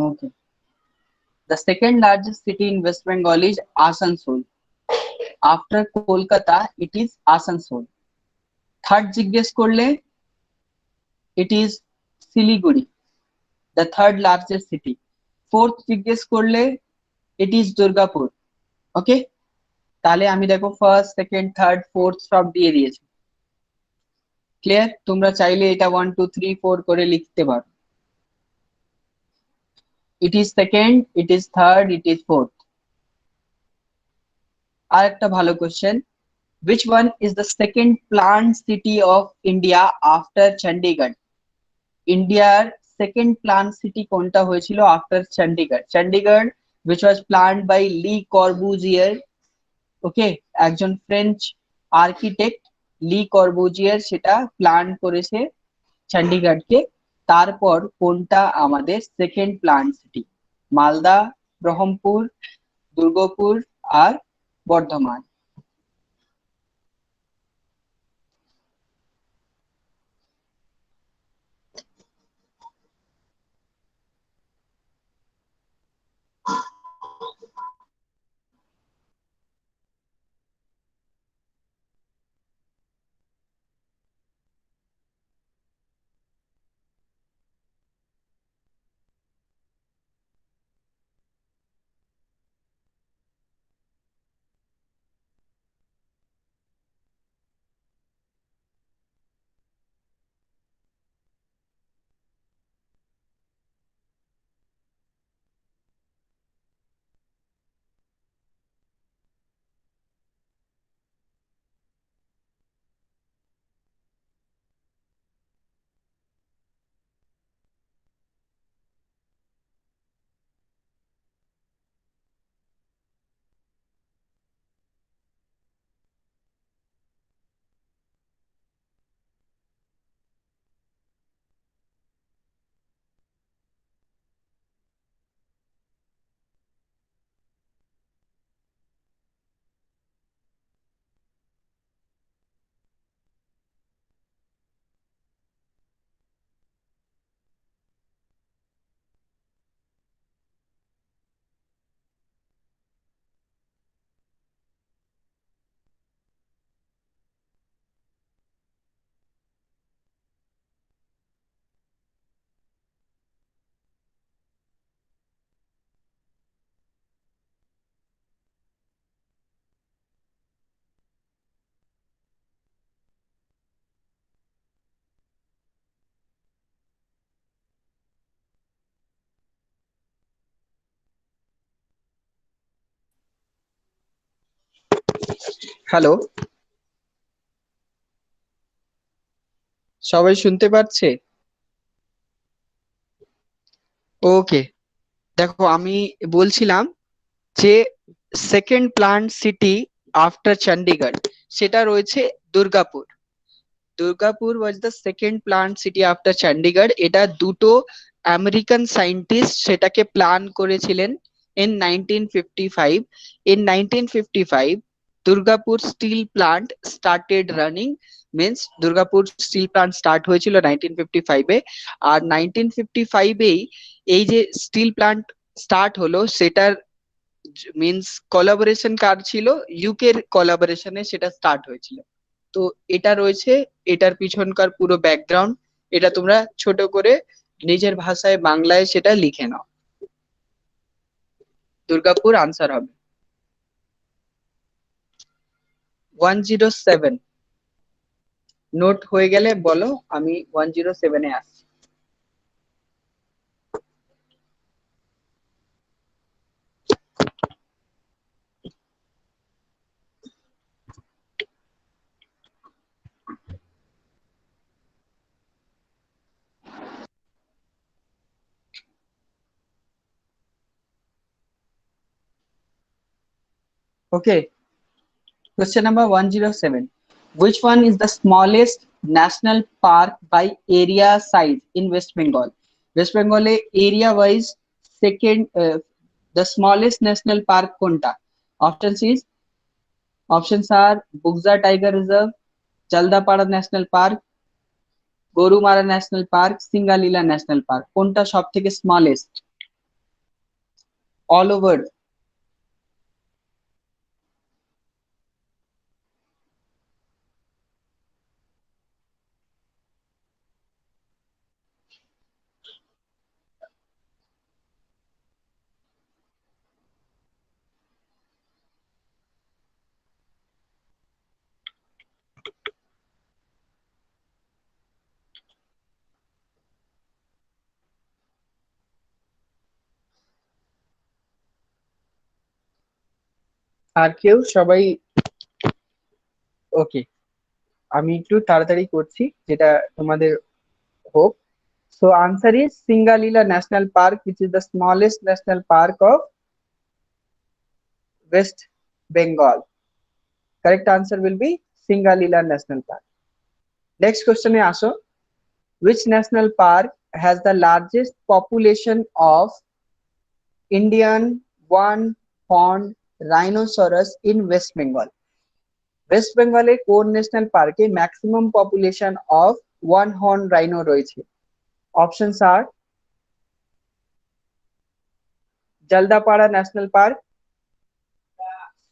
ওকে, the second largest city in West Bengal is Asansol. After Kolkata, it is Asansol. Third জিজ্ঞেস করলে it is Siliguri, the third largest city. Fourth জিজ্ঞেস করলে it is Durgapur. ওকে, তাহলে আমি দেখো ফার্স্ট, সেকেন্ড, থার্ড, ফোর্থ সব দিয়ে দিয়েছি। ক্লিয়ার? তোমরা চাইলে এটা 1 2 3 4 করে লিখতে পারো। it is second, it is third, it is fourth. আর একটা ভালো question, which one is the second planned city of India after Chandigarh? ইন্ডিয়ার সেকেন্ড প্ল্যান সিটি কোনটা হয়েছিল after Chandigarh? Chandigarh which was planned by লি কর্বুজিয়ার। ওকে, একজন ফ্রেঞ্চ আর্কিটেক্ট লি কর্বুজিয়ার সেটা plan করেছে চণ্ডীগড়কে। তারপর কোনটা আমাদের second plan city? Malda, Brahmapur, Durgapur আর বর্ধমান। হ্যালো, সবাই শুনতে পাচ্ছে? ওকে, দেখো আমি বলছিলাম যে second plant city after Chandigarh সেটা রয়েছে Durgapur. Durgapur was the second plant city after Chandigarh. এটা দুটো আমেরিকান সায়েন্টিস্ট সেটাকে প্ল্যান করেছিলেন in 1955। In 1955 Durgapur steel plant started running, means Durgapur steel plant start হয়েছিল 1955-এ। আর 1955-এই এই যে স্টিল প্লান্ট স্টার্ট হলো সেটার মিন্স কোলাবোরেশন কার ছিল, ইউকের কোলাবোরেশনে সেটা স্টার্ট হয়েছিল। তো এটা রয়েছে এটার পিছনকার পুরো ব্যাকগ্রাউন্ড। এটা তোমরা ছোট করে নিজের ভাষায় বাংলায় সেটা লিখে নাও। দুর্গাপুর আনসার হবে 107। নোট হয়ে গেলে বলো, আমি 107-এ আসছি। ওকে, question number 107. Which one is the smallest national park by area size in West Bengal? West Bengal area wise second the smallest national park কোনটা? Options are Bugza Tiger Reserve, Jaldapada National Park, Gorumara national park, Singalila national park. কোনটা সব থেকে smallest all over? আর কেউ? সবাই ওকে, আমি একটু তাড়াতাড়ি করছি যেটা তোমাদের হোক। So answer is Singalila National Park, which is the smallest national park of West Bengal. Correct answer will be Singalila National Park. Next question এ আসো, which national park has the largest population of Indian one-horned rhinoceros in West Bengal? West বেঙ্গলে কোন national পার্কে maximum population of one horn rhino রয়েছে? Options আর Jaldapara national park,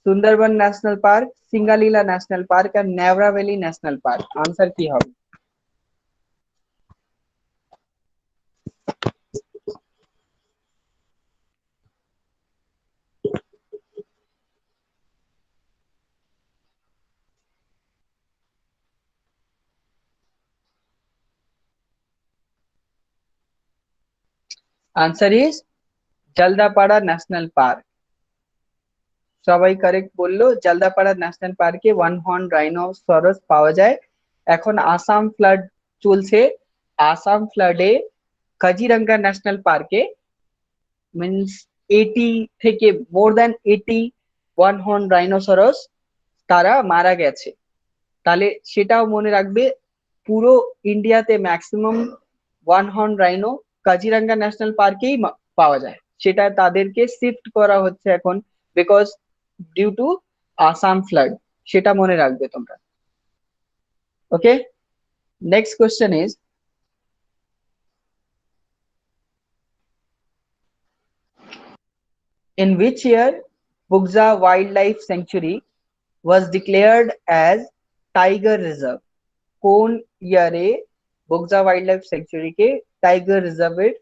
Sundarban national park, Singalila national park আর Neora valley national park. Answer কি হবে? Answer is Jaldapara national park. সবাই correct বললো, জলদাপাড়া ন্যাশনাল পার্কে ওয়ান হর্ন রাইনোসরস পাওয়া যায়। এখন আসাম ফ্লাড চলছে, আসাম ফ্লাডে কাজিরাঙ্গা ন্যাশনাল পার্কে মিনস 80 থেকে more than 80 one horn rhinoceros তারা মারা গেছে। তাহলে সেটাও মনে রাখবে, পুরো ইন্ডিয়াতে maximum one horn rhino Kaziranga national পার্কেই পাওয়া যায়। সেটা তাদেরকে শিফট করা হচ্ছে এখন because due to Assam flood. সেটা মনে রাখবে তোমরা। Okay, next question is, in which year Bugza Wildlife Sanctuary was declared as Tiger Reserve? কোন ইয়ারে বগজা ওয়াইল্ড লাইফ স্যাংচুয়ারিকে টাইগার রিজার্ভের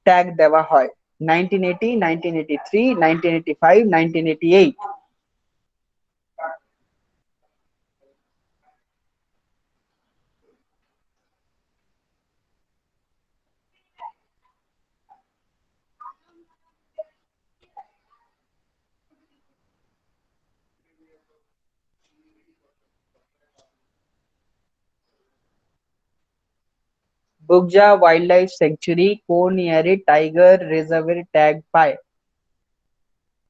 ট্যাগ দেওয়া হয়? 1980, 1983, 1985, 1988? বুকজা ওয়াইল্ড লাইফ স্যাংচুরি কোন ইয়ারে টাইগার রিজার্ভের ট্যাগ পায়?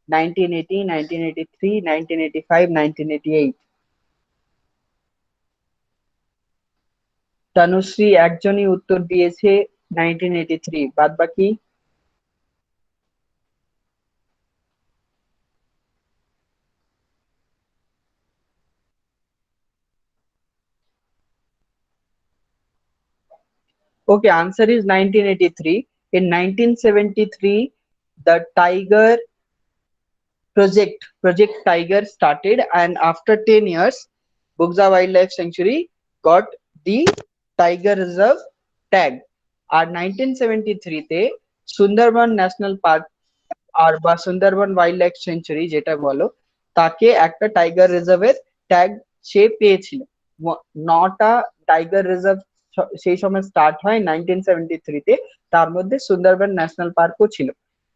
1980, 1983, 1985, 1988। তনুশ্রী একজনই উত্তর দিয়েছে 1983, বাদ বাকি okay, answer is 1983. In 1973, the Tiger Project Tiger started, and after 10 years, Bugza Wildlife Sanctuary got the Tiger Reserve tag. আর 1973 তে সুন্দরবন ন্যাশনাল পার্ক আর বা সুন্দরবন ওয়াইল্ড লাইফ সেঞ্চুরি যেটা বলো, তাকে একটা টাইগার রিজার্ভের ট্যাগ সে পেয়েছিল। 9টা টাইগার রিজার্ভ সেই সময় স্টার্ট হয় 1973 তে, তার মধ্যে সুন্দরবন ন্যাশনাল পার্কও ছিল।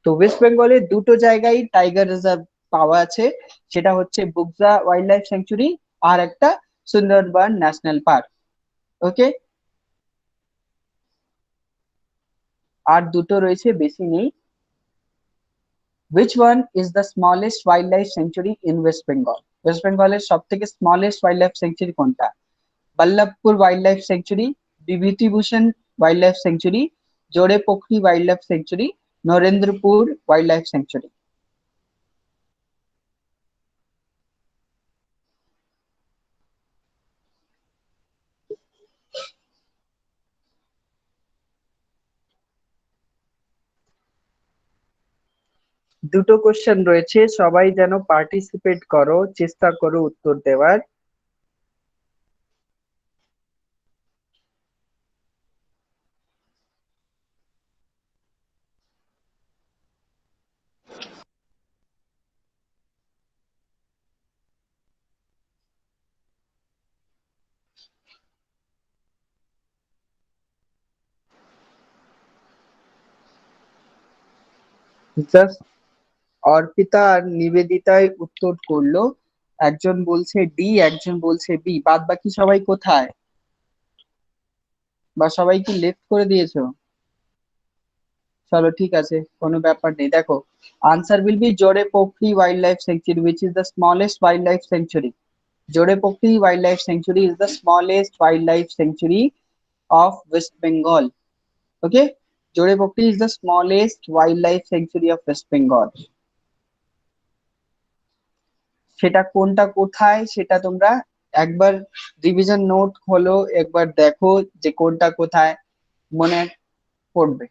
তো ওয়েস্ট বেঙ্গলে দুটো জায়গায় টাইগার রিজার্ভ পাওয়া আছে, সেটা হচ্ছে বুকজা ওয়াইল্ড লাইফ স্যাংচুরি আর একটা সুন্দরবন ন্যাশনাল পার্ক। ওকে, আর দুটো রয়েছে, বেশি নেই। Which one is the smallest wildlife sanctuary in West Bengal? West Bengal এর সবথেকে smallest wildlife sanctuary কোনটা? Ballavpur wildlife sanctuary, Bibhutibhushan wildlife sanctuary, Jore Pokhri wildlife sanctuary, Narendrapur wildlife sanctuary. দুটো question রয়েছে, সবাই যেন পার্টিসিপেট করো, চেষ্টা করো উত্তর দেওয়ার। জাস্ট অর্পিতা আর নিবেদিতাই উত্তর করলো, একজন বলছে ডি, একজন বলছে বি, বাদ বাকি সবাই কোথায়? বা সবাই কি লেফট করে দিয়েছো? চলো ঠিক আছে, কোনো ব্যাপার নেই। দেখো, আনসার উইল বি জোড়ে Pokhri wildlife sanctuary, which is the smallest wildlife sanctuary. জোড়ে Pokhri wildlife sanctuary is the smallest wildlife sanctuary of West Bengal. Okay, জোড়ে Pokhri is the smallest wildlife sanctuary of West Bengal. সেটা কোনটা কোথায় সেটা তোমরা একবার revision note হলো একবার দেখো যে কোনটা কোথায়, মনে পড়বে।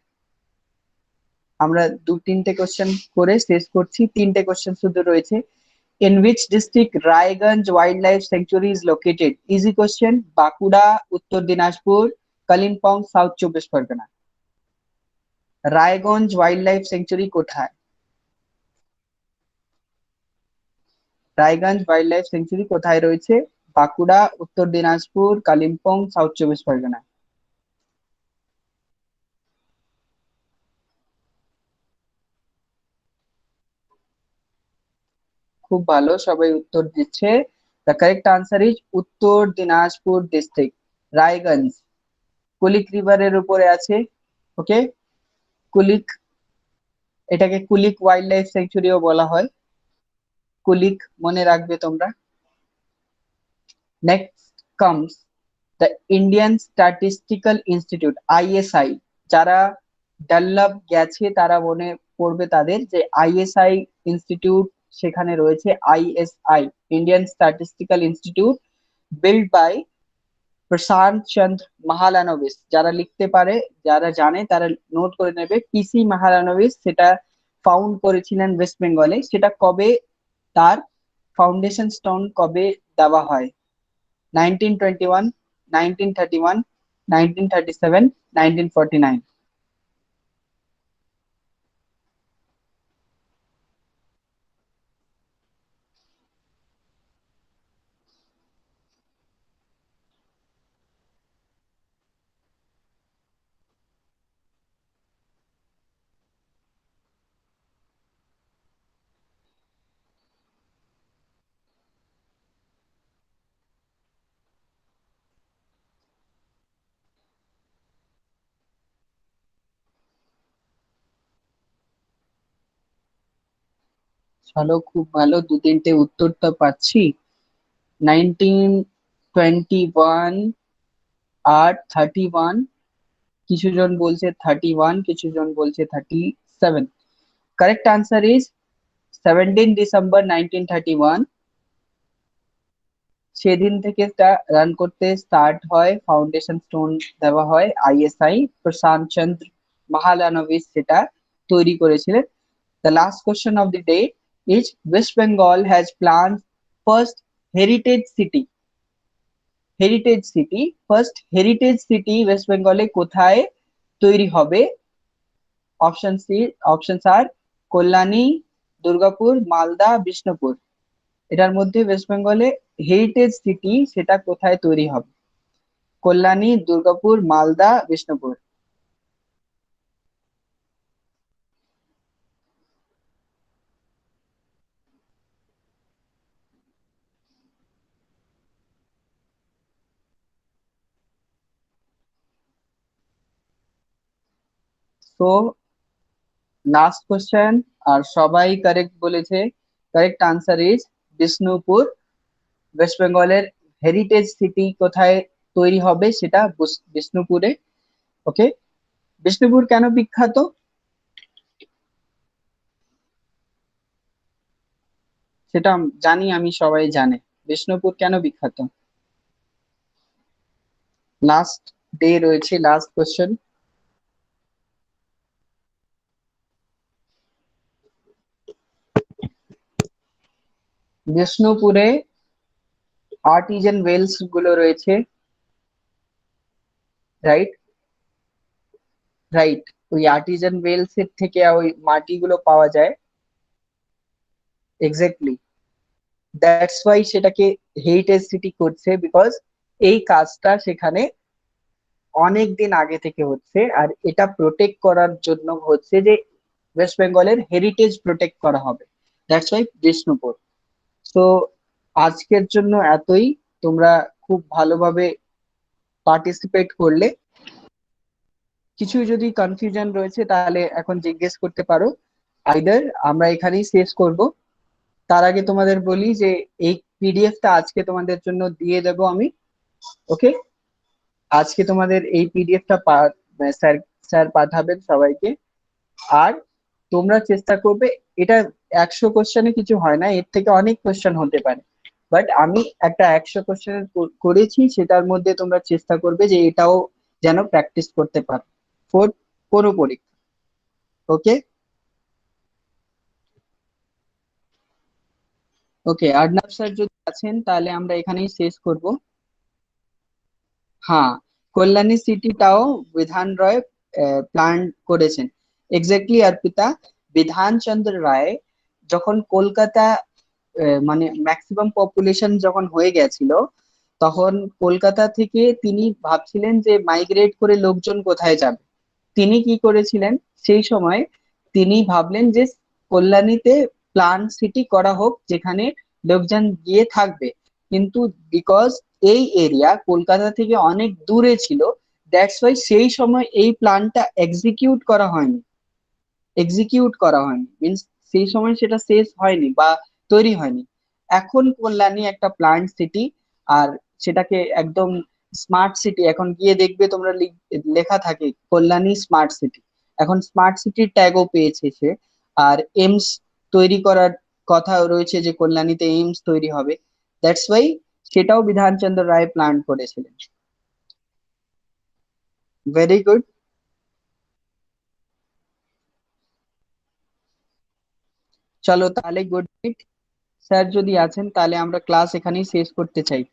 আমরা দু তিনটে কোশ্চেন করে শেষ করছি, তিনটে কোশ্চেন শুধু রয়েছে। In which district Raiganj Wildlife Sanctuary is located? Easy question. Bankura, উত্তর Dinajpur, Kalimpong, south Chabbish Pargana. Raiganj wild life sanctuary কোথায়? রায়গঞ্জ ওয়াইল্ড লাইফ স্যাংচুরি কোথায় রয়েছে? বাঁকুড়া, উত্তর দিনাজপুর, কালিম্পং, সাউথ চব্বিশ পরগনা। খুব ভালো, সবাই উত্তর দিচ্ছে। দ্য কারেক্ট আনসার ইজ উত্তর দিনাজপুর ডিস্ট্রিক্ট, রায়গঞ্জ। কুলিক রিভারের উপরে আছে। ওকে, কুলিক, এটাকে কুলিক ওয়াইল্ড লাইফ স্যাংচুরিও বলা হয়। কুলিক মনে রাখবে তোমরা। Next comes the Indian statistical institute, ISI. যারা ডেভেলপ গেছে তারা মনে পড়বে তাদের যে আইএসআই ইনস্টিটিউট সেখানে রয়েছে। ISI, Indian statistical institute, build by Prasanta Chandra Mahalanobis. যারা লিখতে পারে, যারা জানে তারা নোট করে নেবে, পিসি মাহালানোবিস সেটা ফাউন্ড করেছিলেন ওয়েস্ট বেঙ্গলে। সেটা কবে, তার ফাউন্ডেশন স্টোন কবে দেওয়া হয়? 1921, 1931, 1937, 1949। চলো, খুব ভালো, দু তিনটে উত্তর তো পাচ্ছি। 1921 আর 31, কিছু জন বলছে 31, কিছু জন বলছে 37। Correct answer is 17 December 1931। সেদিন থেকে রান করতে স্টার্ট হয়, ফাউন্ডেশন স্টোন দেওয়া হয়, আইএসআই প্রশান্ত চন্দ্র মাহালানোবিস সেটা তৈরি করেছিলেন। The last question of the day is West Bengal has planned first heritage city. Heritage city, first heritage city West বেঙ্গলে কোথায় তৈরি হবে? অপশন সি, অপশনস আর কল্যাণী, দুর্গাপুর, মালদা, বিষ্ণুপুর। এটার মধ্যে ওয়েস্ট বেঙ্গলে হেরিটেজ সিটি সেটা কোথায় তৈরি হবে? কল্যাণী, দুর্গাপুর, মালদা, বিষ্ণুপুর। তো লাস্ট কোশ্চেন, আর সবাই কারেক্ট বলেছে। Correct answer is Bishnupur. West বেঙ্গলের হেরিটেজ সিটি কোথায় তৈরি হবে সেটা বিষ্ণুপুরে। ওকে, বিষ্ণুপুর কেন বিখ্যাত? সেটা জানি আমি, সবাই জানে। বিষ্ণুপুর কেন বিখ্যাত? লাস্ট ডে রয়েছে, লাস্ট কোশ্চেন। বিষ্ণুপুরে আর্টিজান ওয়েলস গুলো রয়েছে, রাইট? রাইট, ওই আর্টিজান ওয়েলস এর থেকে ওই মাটিগুলো পাওয়া যায়। এক্স্যাক্টলি, দ্যাটস ওয়াই সেটাকে হেরিটেজ সিটি করছে, বিকজ এই কাজটা সেখানে অনেক দিন আগে থেকে হচ্ছে, আর এটা প্রোটেক্ট করার জন্য হচ্ছে যে ওয়েস্ট বেঙ্গলের হেরিটেজ প্রোটেক্ট করা হবে। That's why Bishnupur. তো আজকের জন্য এতই। তোমরা খুব ভালোভাবে পার্টিসিপেট করলে। কিছু যদি কনফিউশন রয়েছে তাহলে এখন জিজ্ঞেস করতে পারো। আইদার আমরা এখানেই শেষ করব। তার আগে তোমাদের বলি যে এই পিডিএফটা আজকে তোমাদের জন্য দিয়ে দেবো আমি। ওকে, আজকে তোমাদের এই পিডিএফটা স্যার স্যার পাঠাবেন সবাইকে। আর তোমরা চেষ্টা করবে, এটা 100 কোশ্চেনে কিছু হয় না, এর থেকে অনেক কোশ্চেন হতে পারে, বাট আমি একটা 100 কোশ্চেনের করেছি, সেটার মধ্যে তোমরা চেষ্টা করবে যে এটাও যেন প্র্যাকটিস করতে পারো ফোর কোনো পরীক্ষা। ওকে, ওকে, আর্ণব স্যার যদি আছেন তাহলে আমরা এখানেই শেষ করব। হ্যাঁ, কল্যাণী সিটিটাও বিধান রায় প্ল্যান করেছেন। এক্স্যাক্টলি অর্পিতা, বিধানচন্দ্র রায় যখন কলকাতা মানে ম্যাক্সিমাম পপুলেশন যখন হয়ে গেছিল, তখন কলকাতা থেকে তিনি ভাবছিলেন যে মাইগ্রেট করে লোকজন কোথায় যাবে। তিনি কি করেছিলেন সেই সময়? তিনি ভাবলেন যে কল্যাণীতে প্ল্যান সিটি করা হোক, যেখানে লোকজন গিয়ে থাকবে। কিন্তু বিকজ এই এরিয়া কলকাতা থেকে অনেক দূরে ছিল, দ্যাটস ওয়াই সেই সময় এই প্ল্যানটা এক্সিকিউট করা হয়নি, মিনস সেই সময় সেটা শেষ হয়নি বা তৈরি হয়নি। এখন কল্যাণী একটা প্ল্যান্ট সিটি, আর সেটাকে একদম স্মার্ট সিটি। এখন গিয়ে দেখবে তোমরা লেখা থাকে কল্যাণী স্মার্ট সিটি। এখন স্মার্ট সিটির ট্যাগও পেয়েছে সে। আর এইমস তৈরি করার কথা রয়েছে, যে কল্যাণীতে এইমস তৈরি হবে। দ্যাটস ওয়াই সেটাও বিধানচন্দ্র রায় প্ল্যান করেছিলেন। Very good. চলো তাহলে, গুড নাইট। স্যার যদি আছেন তাহলে আমরা ক্লাস এখানেই শেষ করতে চাই।